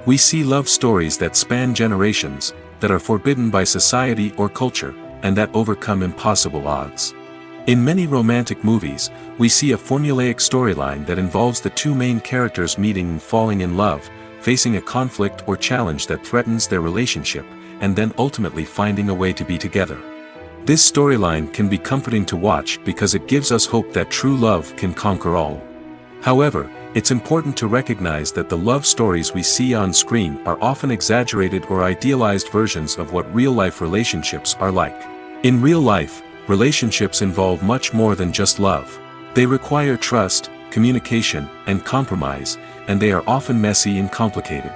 Speaker 2: We see love stories that span generations, that are forbidden by society or culture, and that overcome impossible odds. In many romantic movies, we see a formulaic storyline that involves the two main characters meeting and falling in love, facing a conflict or challenge that threatens their relationship, and then ultimately finding a way to be together. This storyline can be comforting to watch because it gives us hope that true love can conquer all. However, it's important to recognize that the love stories we see on screen are often exaggerated or idealized versions of what real-life relationships are like. In real life, relationships involve much more than just love. They require trust, communication, and compromise, and they are often messy and complicated.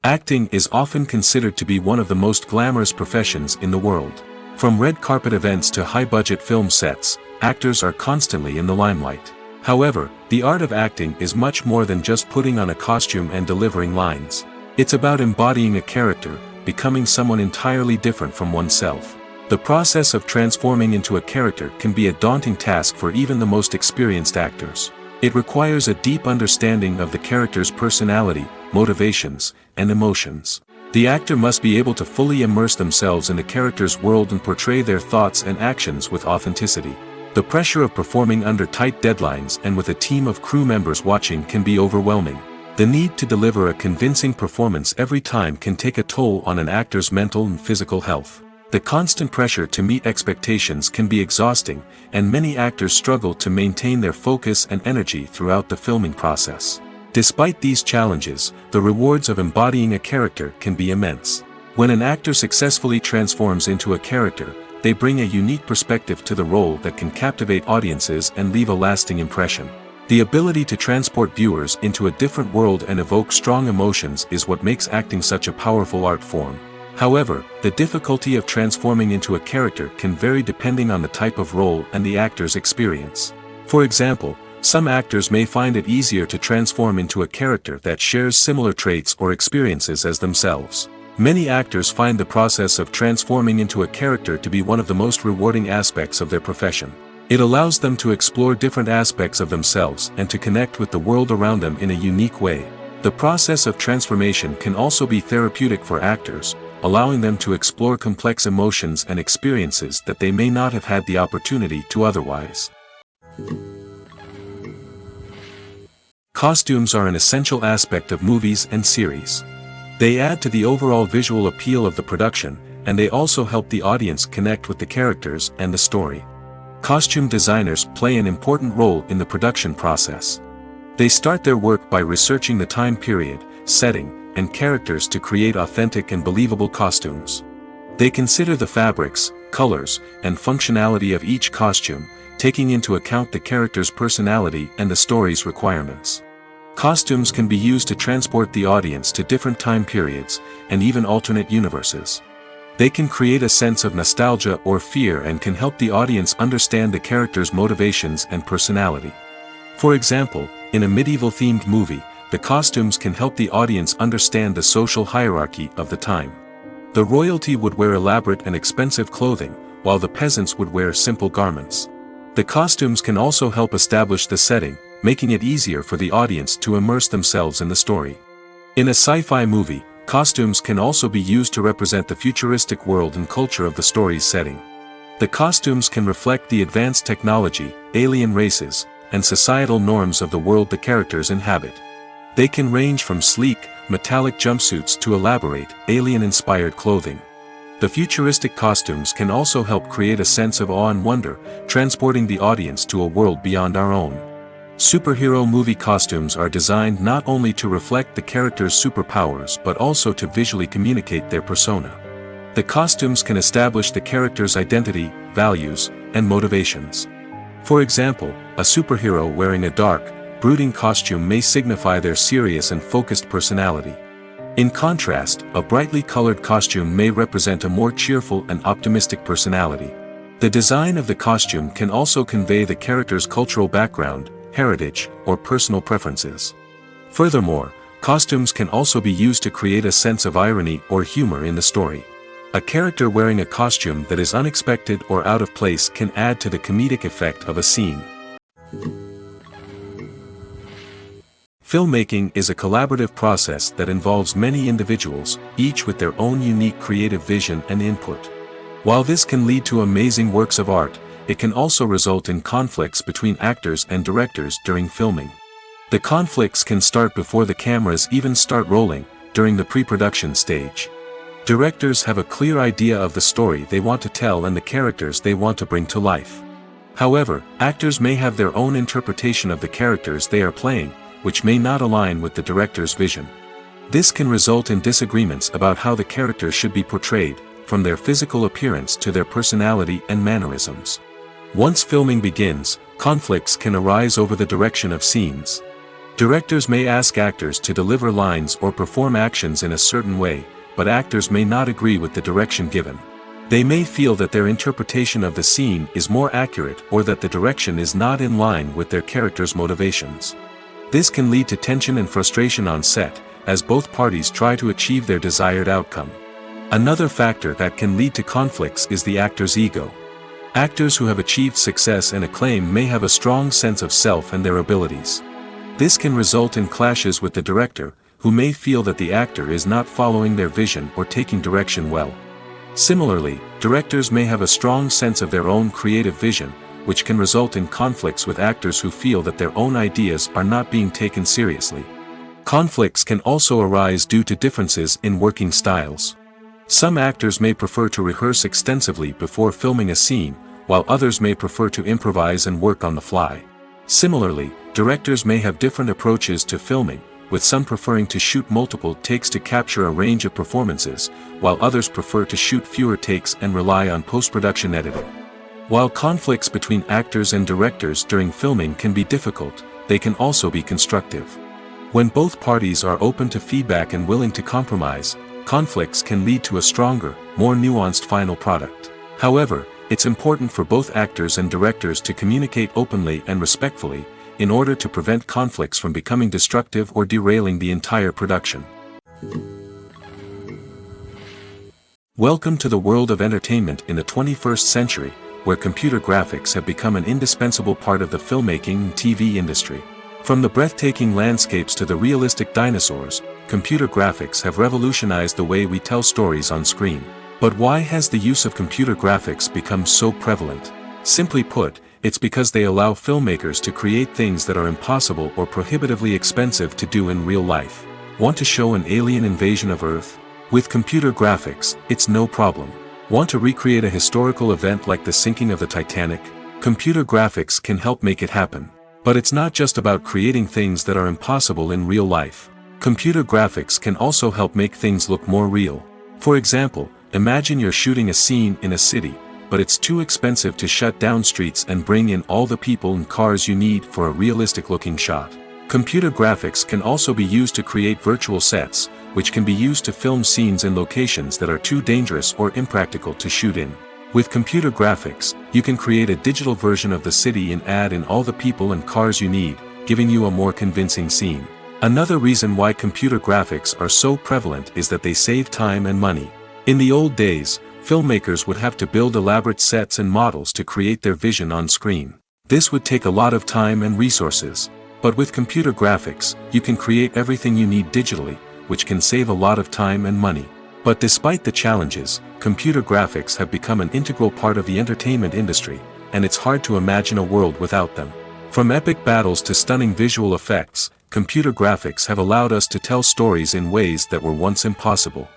Speaker 2: Acting is often considered to be one of the most glamorous professions in the world. From red carpet events to high-budget film sets, actors are constantly in the limelight. However, the art of acting is much more than just putting on a costume and delivering lines. It's about embodying a character, becoming someone entirely different from oneself. The process of transforming into a character can be a daunting task for even the most experienced actors. It requires a deep understanding of the character's personality, motivations, and emotions. The actor must be able to fully immerse themselves in the character's world and portray their thoughts and actions with authenticity. The pressure of performing under tight deadlines and with a team of crew members watching can be overwhelming. The need to deliver a convincing performance every time can take a toll on an actor's mental and physical health. The constant pressure to meet expectations can be exhausting, and many actors struggle to maintain their focus and energy throughout the filming process. Despite these challenges, the rewards of embodying a character can be immense. When an actor successfully transforms into a character, they bring a unique perspective to the role that can captivate audiences and leave a lasting impression. The ability to transport viewers into a different world and evoke strong emotions is what makes acting such a powerful art form. However, the difficulty of transforming into a character can vary depending on the type of role and the actor's experience. For example, some actors may find it easier to transform into a character that shares similar traits or experiences as themselves. Many actors find the process of transforming into a character to be one of the most rewarding aspects of their profession. It allows them to explore different aspects of themselves and to connect with the world around them in a unique way. The process of transformation can also be therapeutic for actors, allowing them to explore complex emotions and experiences that they may not have had the opportunity to otherwise. Costumes are an essential aspect of movies and series. They add to the overall visual appeal of the production, and they also help the audience connect with the characters and the story. Costume designers play an important role in the production process. They start their work by researching the time period, setting, and characters to create authentic and believable costumes. They consider the fabrics, colors, and functionality of each costume, taking into account the character's personality and the story's requirements. Costumes can be used to transport the audience to different time periods, and even alternate universes. They can create a sense of nostalgia or fear and can help the audience understand the character's motivations and personality. For example, in a medieval-themed movie, the costumes can help the audience understand the social hierarchy of the time. The royalty would wear elaborate and expensive clothing, while the peasants would wear simple garments. The costumes can also help establish the setting, making it easier for the audience to immerse themselves in the story. In a sci-fi movie, costumes can also be used to represent the futuristic world and culture of the story's setting. The costumes can reflect the advanced technology, alien races, and societal norms of the world the characters inhabit. They can range from sleek, metallic jumpsuits to elaborate, alien-inspired clothing. The futuristic costumes can also help create a sense of awe and wonder, transporting the audience to a world beyond our own. Superhero movie costumes are designed not only to reflect the character's superpowers but also to visually communicate their persona. The costumes can establish the character's identity, values, and motivations. For example, a superhero wearing a dark, brooding costume may signify their serious and focused personality. In contrast, a brightly colored costume may represent a more cheerful and optimistic personality. The design of the costume can also convey the character's cultural background, heritage, or personal preferences. Furthermore, costumes can also be used to create a sense of irony or humor in the story. A character wearing a costume that is unexpected or out of place can add to the comedic effect of a scene. Filmmaking is a collaborative process that involves many individuals, each with their own unique creative vision and input. While this can lead to amazing works of art, it can also result in conflicts between actors and directors during filming. The conflicts can start before the cameras even start rolling, during the pre-production stage. Directors have a clear idea of the story they want to tell and the characters they want to bring to life. However, actors may have their own interpretation of the characters they are playing, which may not align with the director's vision. This can result in disagreements about how the characters should be portrayed, from their physical appearance to their personality and mannerisms. Once filming begins, conflicts can arise over the direction of scenes. Directors may ask actors to deliver lines or perform actions in a certain way, but actors may not agree with the direction given. They may feel that their interpretation of the scene is more accurate or that the direction is not in line with their character's motivations. This can lead to tension and frustration on set, as both parties try to achieve their desired outcome. Another factor that can lead to conflicts is the actor's ego. Actors who have achieved success and acclaim may have a strong sense of self and their abilities. This can result in clashes with the director, who may feel that the actor is not following their vision or taking direction well. Similarly, directors may have a strong sense of their own creative vision, which can result in conflicts with actors who feel that their own ideas are not being taken seriously. Conflicts can also arise due to differences in working styles. Some actors may prefer to rehearse extensively before filming a scene, while others may prefer to improvise and work on the fly. Similarly, directors may have different approaches to filming, with some preferring to shoot multiple takes to capture a range of performances, while others prefer to shoot fewer takes and rely on post-production editing. While conflicts between actors and directors during filming can be difficult, they can also be constructive. When both parties are open to feedback and willing to compromise, conflicts can lead to a stronger, more nuanced final product. However, it's important for both actors and directors to communicate openly and respectfully, in order to prevent conflicts from becoming destructive or derailing the entire production. Welcome to the world of entertainment in the 21st century, where computer graphics have become an indispensable part of the filmmaking and TV industry. From the breathtaking landscapes to the realistic dinosaurs, computer graphics have revolutionized the way we tell stories on screen. But why has the use of computer graphics become so prevalent? Simply put, it's because they allow filmmakers to create things that are impossible or prohibitively expensive to do in real life. Want to show an alien invasion of Earth? With computer graphics, it's no problem. Want to recreate a historical event like the sinking of the Titanic? Computer graphics can help make it happen. But it's not just about creating things that are impossible in real life. Computer graphics can also help make things look more real. For example, imagine you're shooting a scene in a city, but it's too expensive to shut down streets and bring in all the people and cars you need for a realistic-looking shot. Computer graphics can also be used to create virtual sets, which can be used to film scenes in locations that are too dangerous or impractical to shoot in. With computer graphics, you can create a digital version of the city and add in all the people and cars you need, giving you a more convincing scene. Another reason why computer graphics are so prevalent is that they save time and money. In the old days, filmmakers would have to build elaborate sets and models to create their vision on screen. This would take a lot of time and resources. But with computer graphics, you can create everything you need digitally, which can save a lot of time and money. But despite the challenges, computer graphics have become an integral part of the entertainment industry, and it's hard to imagine a world without them. From epic battles to stunning visual effects, computer graphics have allowed us to tell stories in ways that were once impossible.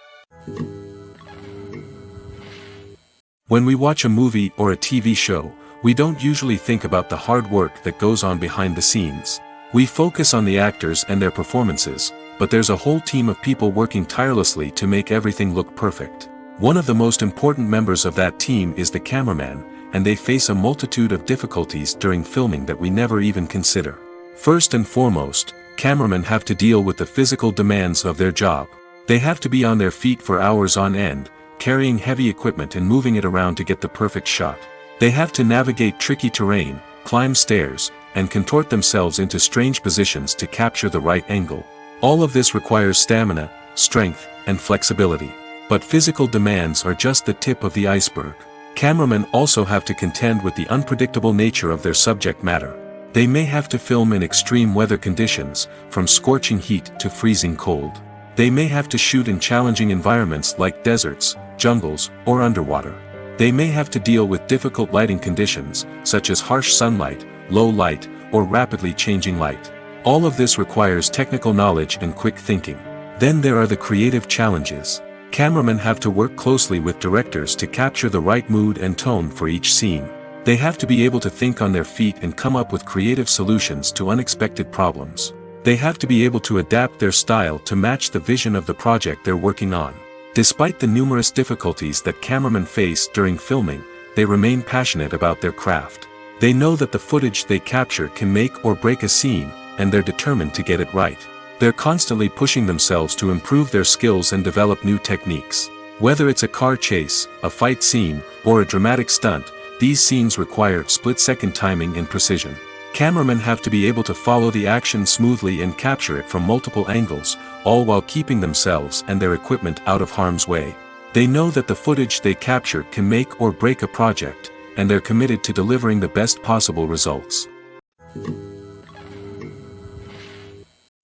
Speaker 2: When we watch a movie or a TV show, we don't usually think about the hard work that goes on behind the scenes. We focus on the actors and their performances, but there's a whole team of people working tirelessly to make everything look perfect. One of the most important members of that team is the cameraman, and they face a multitude of difficulties during filming that we never even consider. First and foremost, cameramen have to deal with the physical demands of their job. They have to be on their feet for hours on end, carrying heavy equipment and moving it around to get the perfect shot. They have to navigate tricky terrain, climb stairs, and contort themselves into strange positions to capture the right angle. All of this requires stamina, strength, and flexibility. But physical demands are just the tip of the iceberg. Cameramen also have to contend with the unpredictable nature of their subject matter. They may have to film in extreme weather conditions, from scorching heat to freezing cold. They may have to shoot in challenging environments like deserts, jungles, or underwater. They may have to deal with difficult lighting conditions, such as harsh sunlight, low light, or rapidly changing light. All of this requires technical knowledge and quick thinking. Then there are the creative challenges. Cameramen have to work closely with directors to capture the right mood and tone for each scene. They have to be able to think on their feet and come up with creative solutions to unexpected problems. They have to be able to adapt their style to match the vision of the project they're working on. Despite the numerous difficulties that cameramen face during filming, they remain passionate about their craft. They know that the footage they capture can make or break a scene, and they're determined to get it right. They're constantly pushing themselves to improve their skills and develop new techniques. Whether it's a car chase, a fight scene, or a dramatic stunt, these scenes require split-second timing and precision. Cameramen have to be able to follow the action smoothly and capture it from multiple angles, all while keeping themselves and their equipment out of harm's way. They know that the footage they capture can make or break a project, and they're committed to delivering the best possible results.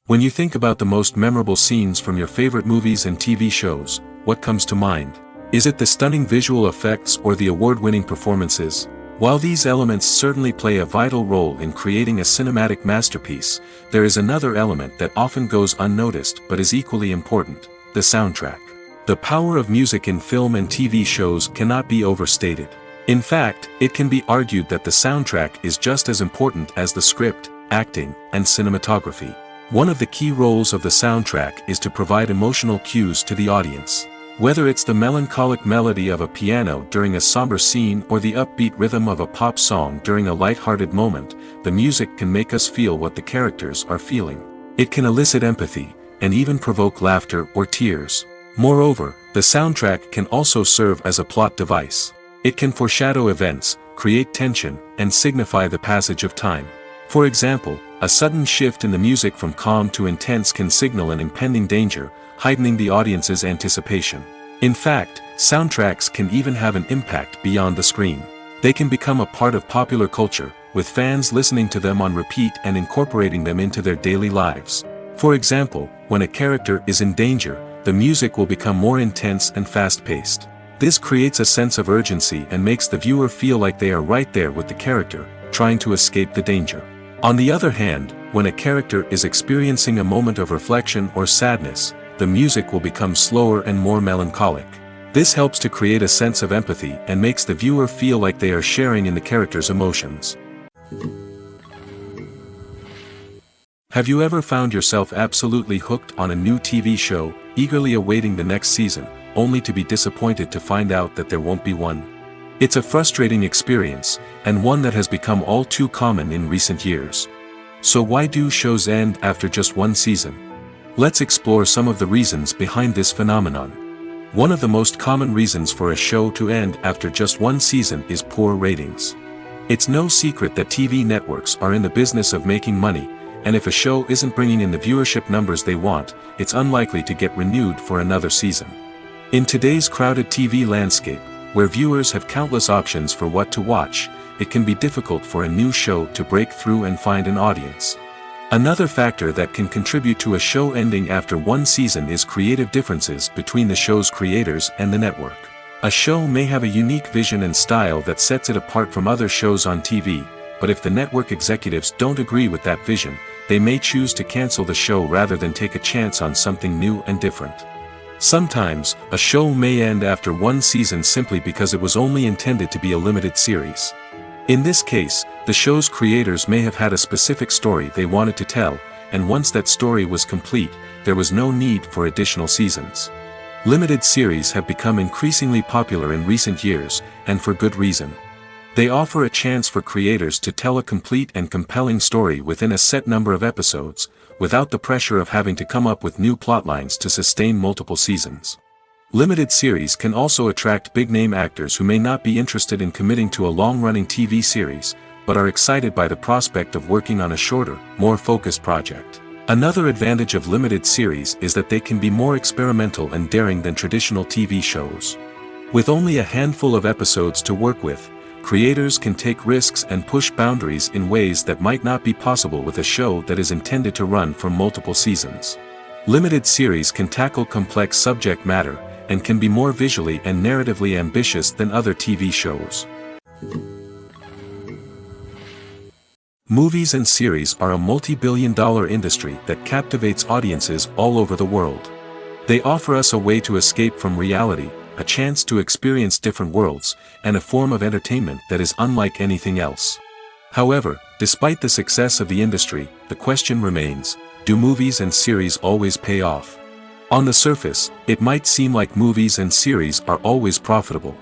Speaker 2: When you think about the most memorable scenes from your favorite movies and TV shows, what comes to mind? Is it the stunning visual effects or the award-winning performances? While these elements certainly play a vital role in creating a cinematic masterpiece, there is another element that often goes unnoticed but is equally important: the soundtrack. The power of music in film and TV shows cannot be overstated. In fact, it can be argued that the soundtrack is just as important as the script, acting, and cinematography. One of the key roles of the soundtrack is to provide emotional cues to the audience. Whether it's the melancholic melody of a piano during a somber scene or the upbeat rhythm of a pop song during a light-hearted moment, the music can make us feel what the characters are feeling. It can elicit empathy, and even provoke laughter or tears. Moreover, the soundtrack can also serve as a plot device. It can foreshadow events, create tension, and signify the passage of time. For example, a sudden shift in the music from calm to intense can signal an impending danger, heightening the audience's anticipation. In fact, soundtracks can even have an impact beyond the screen. They can become a part of popular culture, with fans listening to them on repeat and incorporating them into their daily lives. For example, when a character is in danger, the music will become more intense and fast-paced. This creates a sense of urgency and makes the viewer feel like they are right there with the character, trying to escape the danger. On the other hand, when a character is experiencing a moment of reflection or sadness, the music will become slower and more melancholic. This helps to create a sense of empathy and makes the viewer feel like they are sharing in the character's emotions. Have you ever found yourself absolutely hooked on a new TV show, eagerly awaiting the next season, only to be disappointed to find out that there won't be one? It's a frustrating experience, and one that has become all too common in recent years. So why do shows end after just one season? Let's explore some of the reasons behind this phenomenon. One of the most common reasons for a show to end after just one season is poor ratings. It's no secret that TV networks are in the business of making money, and if a show isn't bringing in the viewership numbers they want, it's unlikely to get renewed for another season. In today's crowded TV landscape, where viewers have countless options for what to watch, it can be difficult for a new show to break through and find an audience. Another factor that can contribute to a show ending after one season is creative differences between the show's creators and the network. A show may have a unique vision and style that sets it apart from other shows on TV, but if the network executives don't agree with that vision, they may choose to cancel the show rather than take a chance on something new and different. Sometimes, a show may end after one season simply because it was only intended to be a limited series. In this case, the show's creators may have had a specific story they wanted to tell, and once that story was complete, there was no need for additional seasons. Limited series have become increasingly popular in recent years, and for good reason. They offer a chance for creators to tell a complete and compelling story within a set number of episodes, without the pressure of having to come up with new plotlines to sustain multiple seasons. Limited series can also attract big-name actors who may not be interested in committing to a long-running TV series, but are excited by the prospect of working on a shorter, more focused project. Another advantage of limited series is that they can be more experimental and daring than traditional TV shows. With only a handful of episodes to work with, creators can take risks and push boundaries in ways that might not be possible with a show that is intended to run for multiple seasons. Limited series can tackle complex subject matter, and can be more visually and narratively ambitious than other TV shows. Movies and series are a multi-billion-dollar industry that captivates audiences all over the world. They offer us a way to escape from reality, a chance to experience different worlds, and a form of entertainment that is unlike anything else. However, despite the success of the industry, the question remains, do movies and series always pay off? On the surface, it might seem like movies and series are always profitable.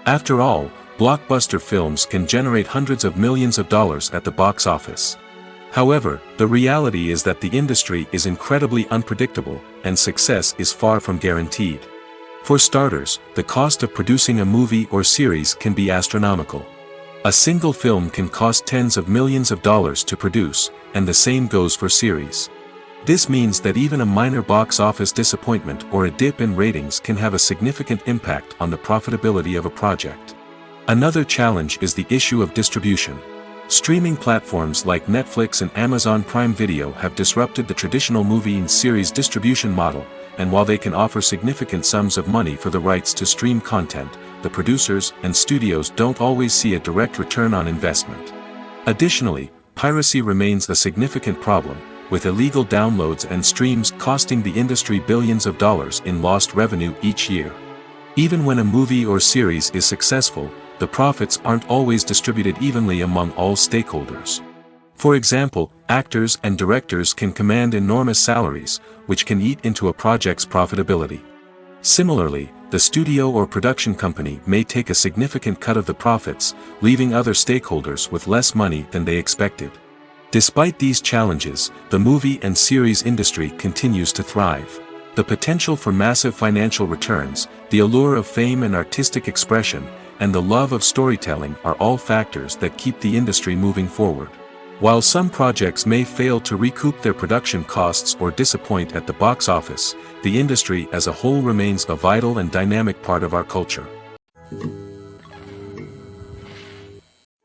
Speaker 2: After all, blockbuster films can generate hundreds of millions of dollars at the box office. However, the reality is that the industry is incredibly unpredictable, and success is far from guaranteed. For starters, the cost of producing a movie or series can be astronomical. A single film can cost tens of millions of dollars to produce, and the same goes for series. This means that even a minor box office disappointment or a dip in ratings can have a significant impact on the profitability of a project. Another challenge is the issue of distribution. Streaming platforms like Netflix and Amazon Prime Video have disrupted the traditional movie and series distribution model, and while they can offer significant sums of money for the rights to stream content, the producers and studios don't always see a direct return on investment. Additionally, piracy remains a significant problem, with illegal downloads and streams costing the industry billions of dollars in lost revenue each year. Even when a movie or series is successful, the profits aren't always distributed evenly among all stakeholders. For example, actors and directors can command enormous salaries, which can eat into a project's profitability. Similarly, the studio or production company may take a significant cut of the profits, leaving other stakeholders with less money than they expected. Despite these challenges, the movie and series industry continues to thrive. The potential for massive financial returns, the allure of fame and artistic expression, and the love of storytelling are all factors that keep the industry moving forward. While some projects may fail to recoup their production costs or disappoint at the box office, the industry as a whole remains a vital and dynamic part of our culture.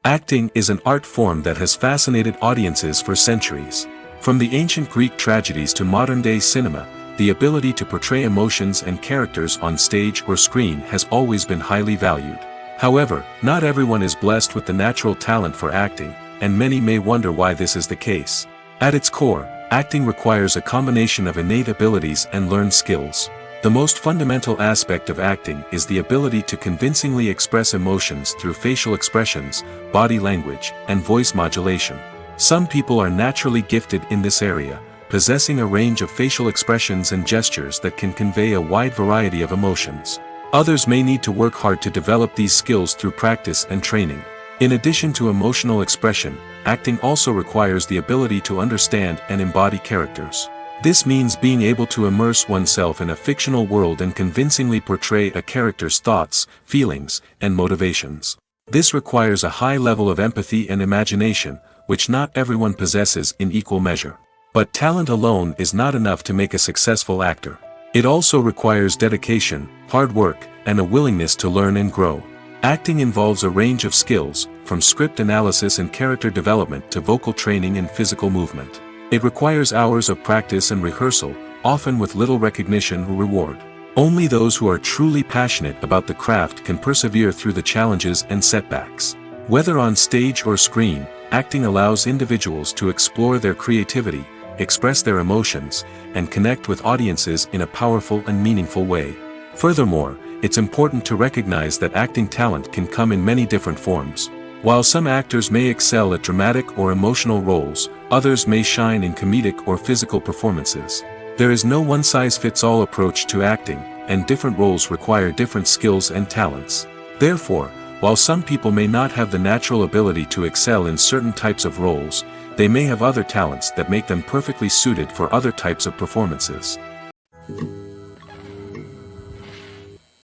Speaker 2: Acting is an art form that has fascinated audiences for centuries. From the ancient Greek tragedies to modern-day cinema, the ability to portray emotions and characters on stage or screen has always been highly valued. However, not everyone is blessed with the natural talent for acting, and many may wonder why this is the case. At its core, acting requires a combination of innate abilities and learned skills. The most fundamental aspect of acting is the ability to convincingly express emotions through facial expressions, body language, and voice modulation. Some people are naturally gifted in this area, possessing a range of facial expressions and gestures that can convey a wide variety of emotions. Others may need to work hard to develop these skills through practice and training. In addition to emotional expression, acting also requires the ability to understand and embody characters. This means being able to immerse oneself in a fictional world and convincingly portray a character's thoughts, feelings, and motivations. This requires a high level of empathy and imagination, which not everyone possesses in equal measure. But talent alone is not enough to make a successful actor. It also requires dedication, hard work, and a willingness to learn and grow. Acting involves a range of skills, from script analysis and character development to vocal training and physical movement. It requires hours of practice and rehearsal, often with little recognition or reward. Only those who are truly passionate about the craft can persevere through the challenges and setbacks. Whether on stage or screen, acting allows individuals to explore their creativity, express their emotions, and connect with audiences in a powerful and meaningful way. Furthermore, it's important to recognize that acting talent can come in many different forms. While some actors may excel at dramatic or emotional roles, others may shine in comedic or physical performances. There is no one-size-fits-all approach to acting, and different roles require different skills and talents. Therefore, While some people may not have the natural ability to excel in certain types of roles, they may have other talents that make them perfectly suited for other types of performances.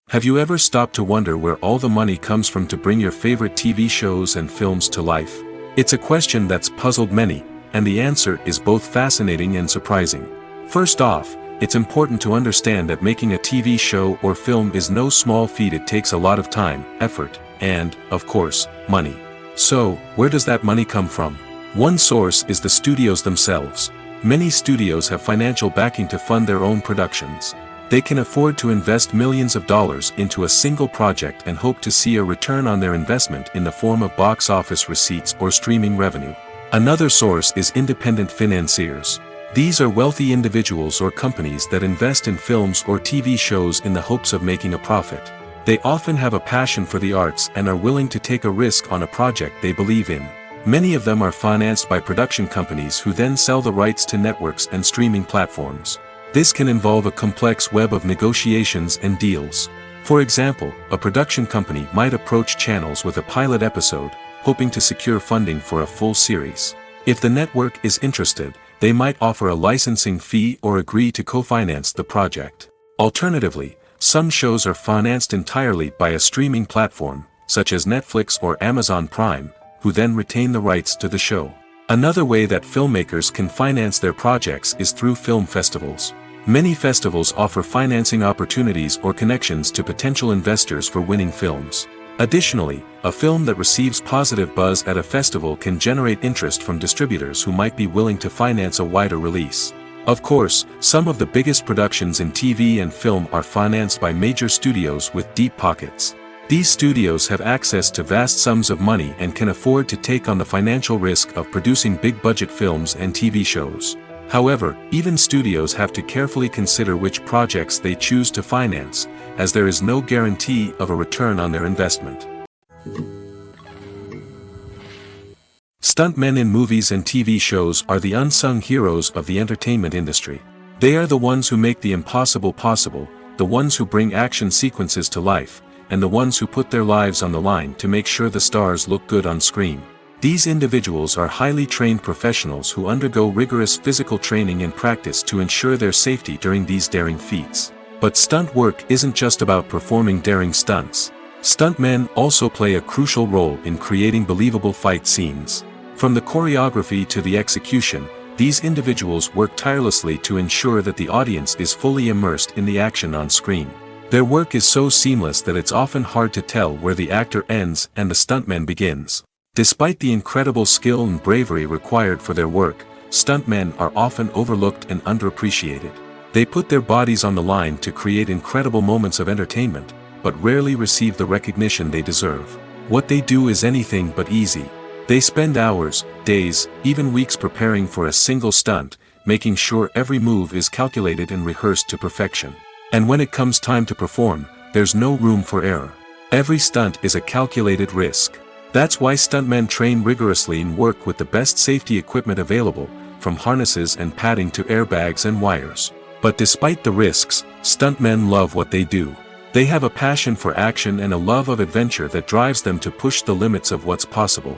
Speaker 2: Have you ever stopped to wonder where all the money comes from to bring your favorite TV shows and films to life? It's a question that's puzzled many, and the answer is both fascinating and surprising. First off, it's important to understand that making a TV show or film is no small feat. It takes a lot of time, effort, and, of course, money. So, where does that money come from? One source is the studios themselves. Many studios have financial backing to fund their own productions. They can afford to invest millions of dollars into a single project and hope to see a return on their investment in the form of box office receipts or streaming revenue. Another source is independent financiers. These are wealthy individuals or companies that invest in films or TV shows in the hopes of making a profit. They often have a passion for the arts and are willing to take a risk on a project they believe in. Many of them are financed by production companies who then sell the rights to networks and streaming platforms. This can involve a complex web of negotiations and deals. For example, a production company might approach channels with a pilot episode, hoping to secure funding for a full series. If the network is interested, they might offer a licensing fee or agree to co-finance the project. Alternatively, some shows are financed entirely by a streaming platform, such as Netflix or Amazon Prime, who then retain the rights to the show. Another way that filmmakers can finance their projects is through film festivals. Many festivals offer financing opportunities or connections to potential investors for winning films. Additionally, a film that receives positive buzz at a festival can generate interest from distributors who might be willing to finance a wider release. Of course, some of the biggest productions in TV and film are financed by major studios with deep pockets. These studios have access to vast sums of money and can afford to take on the financial risk of producing big-budget films and TV shows. However, even studios have to carefully consider which projects they choose to finance, as there is no guarantee of a return on their investment. Stuntmen in movies and TV shows are the unsung heroes of the entertainment industry. They are the ones who make the impossible possible, the ones who bring action sequences to life, and the ones who put their lives on the line to make sure the stars look good on screen. These individuals are highly trained professionals who undergo rigorous physical training and practice to ensure their safety during these daring feats. But stunt work isn't just about performing daring stunts. Stuntmen also play a crucial role in creating believable fight scenes. From the choreography to the execution, these individuals work tirelessly to ensure that the audience is fully immersed in the action on screen. Their work is so seamless that it's often hard to tell where the actor ends and the stuntman begins. Despite the incredible skill and bravery required for their work, stuntmen are often overlooked and underappreciated. They put their bodies on the line to create incredible moments of entertainment, but rarely receive the recognition they deserve. What they do is anything but easy. They spend hours, days, even weeks preparing for a single stunt, making sure every move is calculated and rehearsed to perfection. And when it comes time to perform, there's no room for error. Every stunt is a calculated risk. That's why stuntmen train rigorously and work with the best safety equipment available, from harnesses and padding to airbags and wires. But despite the risks, stuntmen love what they do. They have a passion for action and a love of adventure that drives them to push the limits of what's possible.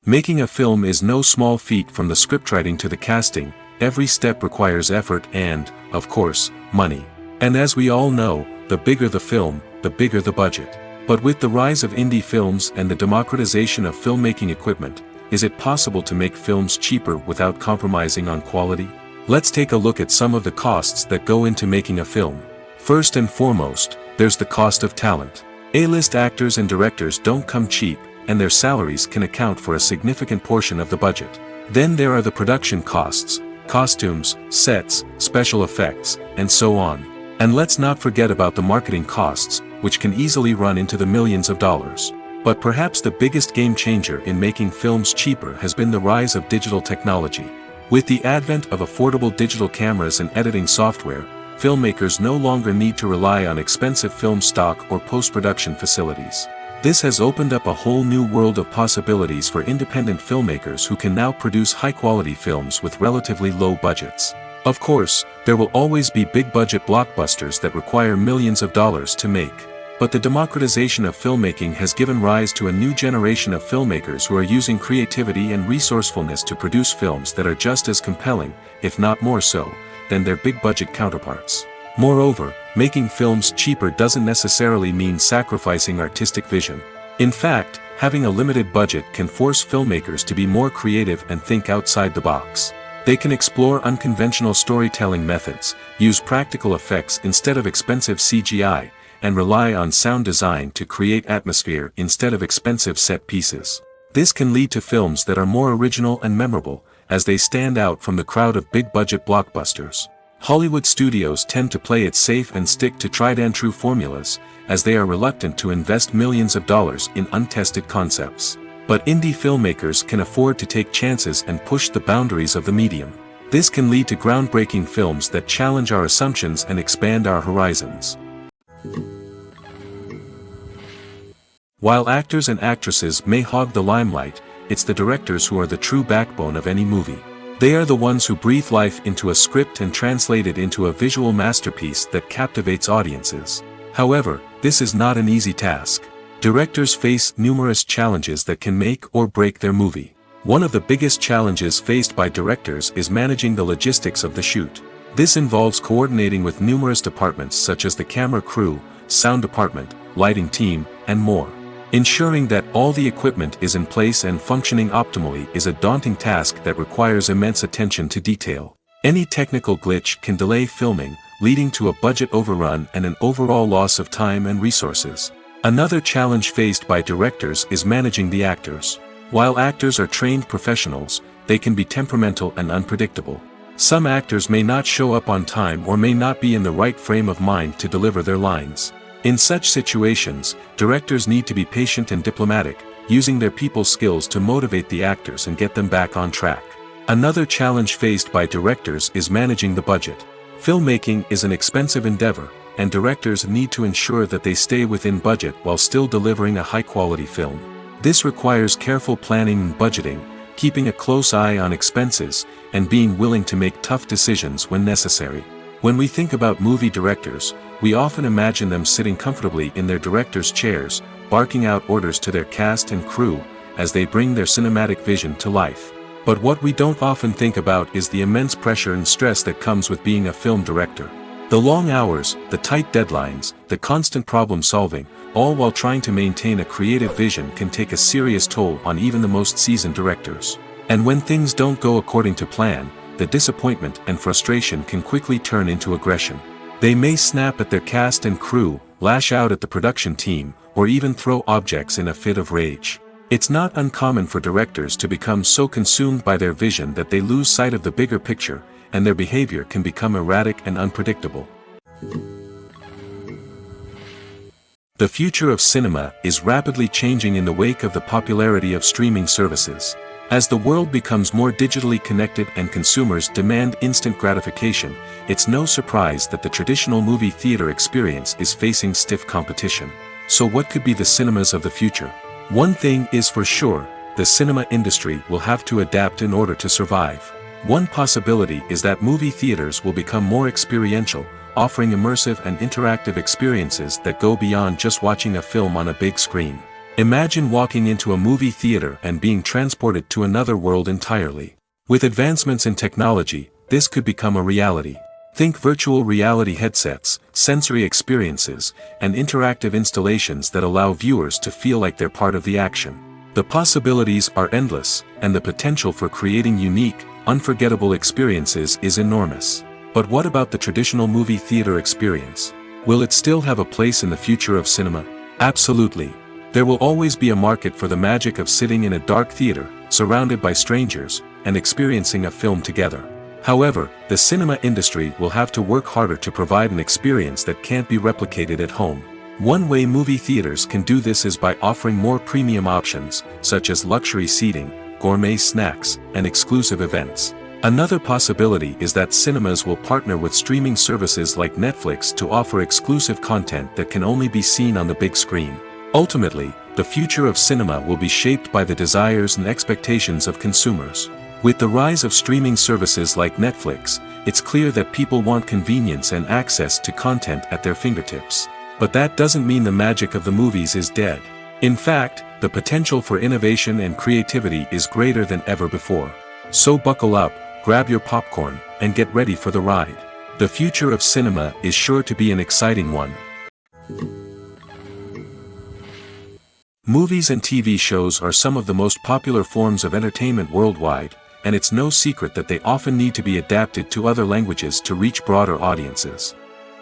Speaker 2: Making a film is no small feat. From the scriptwriting to the casting, every step requires effort and, of course, money. And as we all know, the bigger the film, the bigger the budget. But with the rise of indie films and the democratization of filmmaking equipment, is it possible to make films cheaper without compromising on quality? Let's take a look at some of the costs that go into making a film. First and foremost, there's the cost of talent. A-list actors and directors don't come cheap, and their salaries can account for a significant portion of the budget. Then there are the production costs, costumes, sets, special effects, and so on. And let's not forget about the marketing costs, which can easily run into the millions of dollars. But perhaps the biggest game changer in making films cheaper has been the rise of digital technology. With the advent of affordable digital cameras and editing software, filmmakers no longer need to rely on expensive film stock or post-production facilities. This has opened up a whole new world of possibilities for independent filmmakers who can now produce high-quality films with relatively low budgets. Of course, there will always be big-budget blockbusters that require millions of dollars to make. But the democratization of filmmaking has given rise to a new generation of filmmakers who are using creativity and resourcefulness to produce films that are just as compelling, if not more so, than their big-budget counterparts. Moreover, making films cheaper doesn't necessarily mean sacrificing artistic vision. In fact, having a limited budget can force filmmakers to be more creative and think outside the box. They can explore unconventional storytelling methods, use practical effects instead of expensive CGI, and rely on sound design to create atmosphere instead of expensive set pieces. This can lead to films that are more original and memorable, as they stand out from the crowd of big-budget blockbusters. Hollywood studios tend to play it safe and stick to tried-and-true formulas, as they are reluctant to invest millions of dollars in untested concepts. But indie filmmakers can afford to take chances and push the boundaries of the medium. This can lead to groundbreaking films that challenge our assumptions and expand our horizons. While actors and actresses may hog the limelight, it's the directors who are the true backbone of any movie. They are the ones who breathe life into a script and translate it into a visual masterpiece that captivates audiences. However, this is not an easy task. Directors face numerous challenges that can make or break their movie. One of the biggest challenges faced by directors is managing the logistics of the shoot. This involves coordinating with numerous departments such as the camera crew, sound department, lighting team, and more. Ensuring that all the equipment is in place and functioning optimally is a daunting task that requires immense attention to detail. Any technical glitch can delay filming, leading to a budget overrun and an overall loss of time and resources. Another challenge faced by directors is managing the actors. While actors are trained professionals, they can be temperamental and unpredictable. Some actors may not show up on time or may not be in the right frame of mind to deliver their lines. In such situations, directors need to be patient and diplomatic, using their people skills to motivate the actors and get them back on track. Another challenge faced by directors is managing the budget. Filmmaking is an expensive endeavor, and directors need to ensure that they stay within budget while still delivering a high-quality film. This requires careful planning and budgeting, keeping a close eye on expenses, and being willing to make tough decisions when necessary. When we think about movie directors, we often imagine them sitting comfortably in their director's chairs, barking out orders to their cast and crew, as they bring their cinematic vision to life. But what we don't often think about is the immense pressure and stress that comes with being a film director. The long hours, the tight deadlines, the constant problem solving, all while trying to maintain a creative vision can take a serious toll on even the most seasoned directors. And when things don't go according to plan, the disappointment and frustration can quickly turn into aggression. They may snap at their cast and crew, lash out at the production team, or even throw objects in a fit of rage. It's not uncommon for directors to become so consumed by their vision that they lose sight of the bigger picture, and their behavior can become erratic and unpredictable. The future of cinema is rapidly changing in the wake of the popularity of streaming services. As the world becomes more digitally connected and consumers demand instant gratification, it's no surprise that the traditional movie theater experience is facing stiff competition. So what could be the cinemas of the future? One thing is for sure, the cinema industry will have to adapt in order to survive. One possibility is that movie theaters will become more experiential, offering immersive and interactive experiences that go beyond just watching a film on a big screen. Imagine walking into a movie theater and being transported to another world entirely. With advancements in technology, this could become a reality. Think virtual reality headsets, sensory experiences, and interactive installations that allow viewers to feel like they're part of the action. The possibilities are endless, and the potential for creating unique, unforgettable experiences is enormous. But what about the traditional movie theater experience? Will it still have a place in the future of cinema? Absolutely. There will always be a market for the magic of sitting in a dark theater, surrounded by strangers, and experiencing a film together. However, the cinema industry will have to work harder to provide an experience that can't be replicated at home. One way movie theaters can do this is by offering more premium options, such as luxury seating, gourmet snacks, and exclusive events. Another possibility is that cinemas will partner with streaming services like Netflix to offer exclusive content that can only be seen on the big screen. Ultimately, the future of cinema will be shaped by the desires and expectations of consumers. With the rise of streaming services like Netflix, it's clear that people want convenience and access to content at their fingertips. But that doesn't mean the magic of the movies is dead. In fact, the potential for innovation and creativity is greater than ever before. So buckle up, grab your popcorn, and get ready for the ride. The future of cinema is sure to be an exciting one. Movies and TV shows are some of the most popular forms of entertainment worldwide, and it's no secret that they often need to be adapted to other languages to reach broader audiences.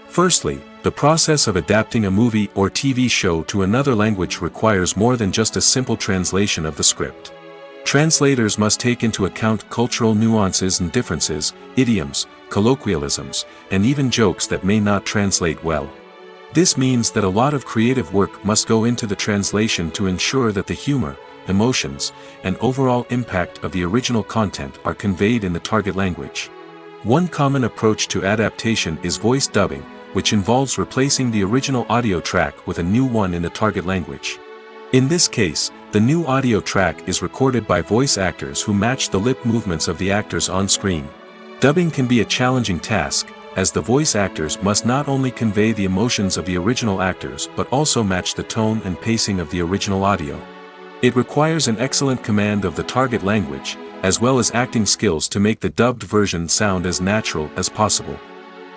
Speaker 2: Firstly, the process of adapting a movie or TV show to another language requires more than just a simple translation of the script. Translators must take into account cultural nuances and differences, idioms, colloquialisms, and even jokes that may not translate well. This means that a lot of creative work must go into the translation to ensure that the humor, emotions, and overall impact of the original content are conveyed in the target language. One common approach to adaptation is voice dubbing, which involves replacing the original audio track with a new one in the target language. In this case, the new audio track is recorded by voice actors who match the lip movements of the actors on screen. Dubbing can be a challenging task, as the voice actors must not only convey the emotions of the original actors but also match the tone and pacing of the original audio. It requires an excellent command of the target language, as well as acting skills to make the dubbed version sound as natural as possible.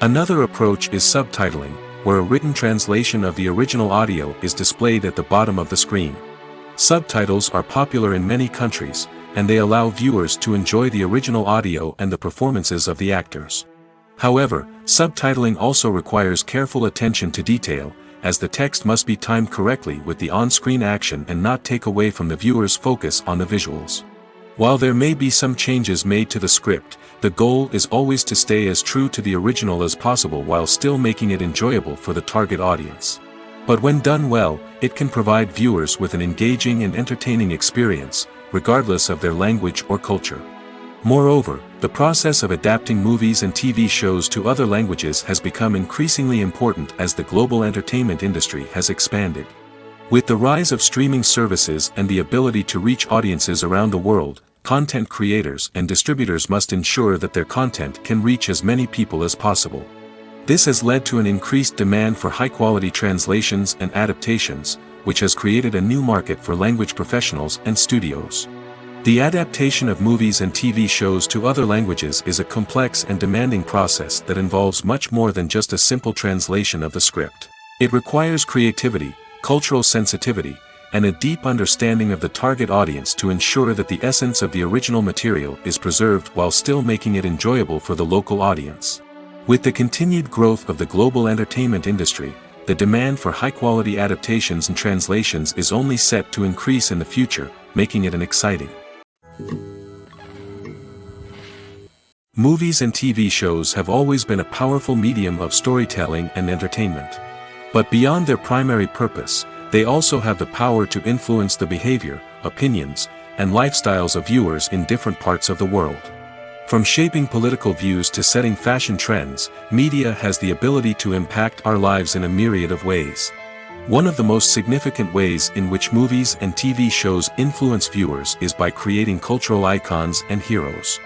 Speaker 2: Another approach is subtitling, where a written translation of the original audio is displayed at the bottom of the screen. Subtitles are popular in many countries, and they allow viewers to enjoy the original audio and the performances of the actors. However, subtitling also requires careful attention to detail, as the text must be timed correctly with the on-screen action and not take away from the viewer's focus on the visuals. While there may be some changes made to the script, the goal is always to stay as true to the original as possible while still making it enjoyable for the target audience. But when done well, it can provide viewers with an engaging and entertaining experience, regardless of their language or culture. Moreover, the process of adapting movies and TV shows to other languages has become increasingly important as the global entertainment industry has expanded. With the rise of streaming services and the ability to reach audiences around the world, content creators and distributors must ensure that their content can reach as many people as possible. This has led to an increased demand for high-quality translations and adaptations, which has created a new market for language professionals and studios. The adaptation of movies and TV shows to other languages is a complex and demanding process that involves much more than just a simple translation of the script. It requires creativity, cultural sensitivity, and a deep understanding of the target audience to ensure that the essence of the original material is preserved while still making it enjoyable for the local audience. With the continued growth of the global entertainment industry, the demand for high-quality adaptations and translations is only set to increase in the future, making it an exciting. Movies and TV shows have always been a powerful medium of storytelling and entertainment. But beyond their primary purpose, they also have the power to influence the behavior, opinions, and lifestyles of viewers in different parts of the world. From shaping political views to setting fashion trends, media has the ability to impact our lives in a myriad of ways. One of the most significant ways in which movies and TV shows influence viewers is by creating cultural icons and heroes.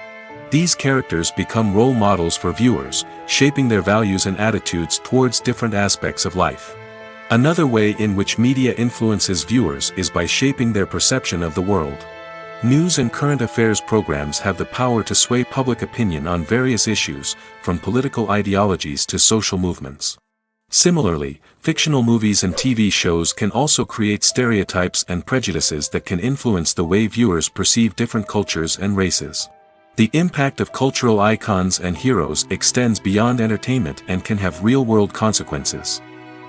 Speaker 2: These characters become role models for viewers, shaping their values and attitudes towards different aspects of life. Another way in which media influences viewers is by shaping their perception of the world. News and current affairs programs have the power to sway public opinion on various issues, from political ideologies to social movements. Similarly, fictional movies and TV shows can also create stereotypes and prejudices that can influence the way viewers perceive different cultures and races. The impact of cultural icons and heroes extends beyond entertainment and can have real-world consequences.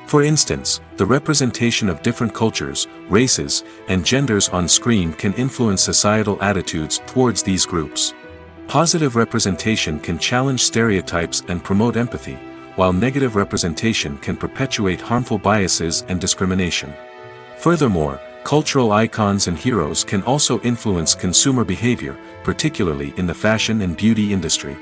Speaker 2: For instance, the representation of different cultures, races, and genders on screen can influence societal attitudes towards these groups. Positive representation can challenge stereotypes and promote empathy, while negative representation can perpetuate harmful biases and discrimination. Furthermore, cultural icons and heroes can also influence consumer behavior, particularly in the fashion and beauty industry.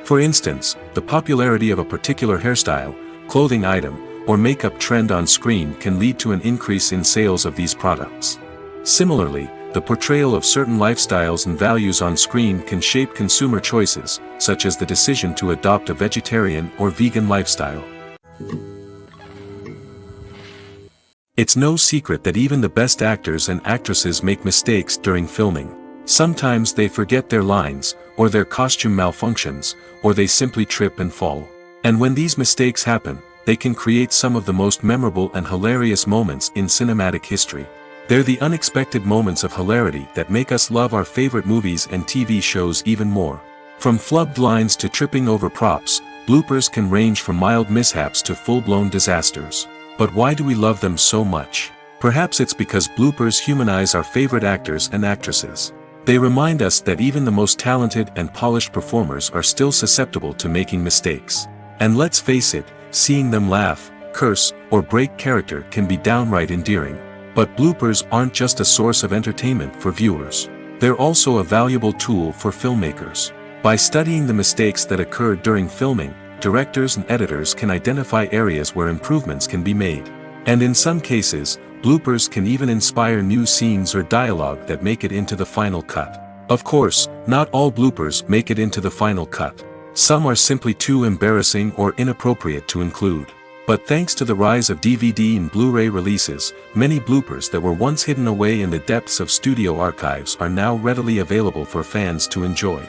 Speaker 2: For instance, the popularity of a particular hairstyle, clothing item, or makeup trend on screen can lead to an increase in sales of these products. Similarly, the portrayal of certain lifestyles and values on screen can shape consumer choices, such as the decision to adopt a vegetarian or vegan lifestyle. It's no secret that even the best actors and actresses make mistakes during filming. Sometimes they forget their lines, or their costume malfunctions, or they simply trip and fall. And when these mistakes happen, they can create some of the most memorable and hilarious moments in cinematic history. They're the unexpected moments of hilarity that make us love our favorite movies and TV shows even more. From flubbed lines to tripping over props, bloopers can range from mild mishaps to full-blown disasters. But why do we love them so much? Perhaps it's because bloopers humanize our favorite actors and actresses. They remind us that even the most talented and polished performers are still susceptible to making mistakes. And let's face it, seeing them laugh, curse, or break character can be downright endearing. But bloopers aren't just a source of entertainment for viewers. They're also a valuable tool for filmmakers. By studying the mistakes that occurred during filming, directors and editors can identify areas where improvements can be made. And in some cases, bloopers can even inspire new scenes or dialogue that make it into the final cut. Of course, not all bloopers make it into the final cut. Some are simply too embarrassing or inappropriate to include. But thanks to the rise of DVD and Blu-ray releases, many bloopers that were once hidden away in the depths of studio archives are now readily available for fans to enjoy.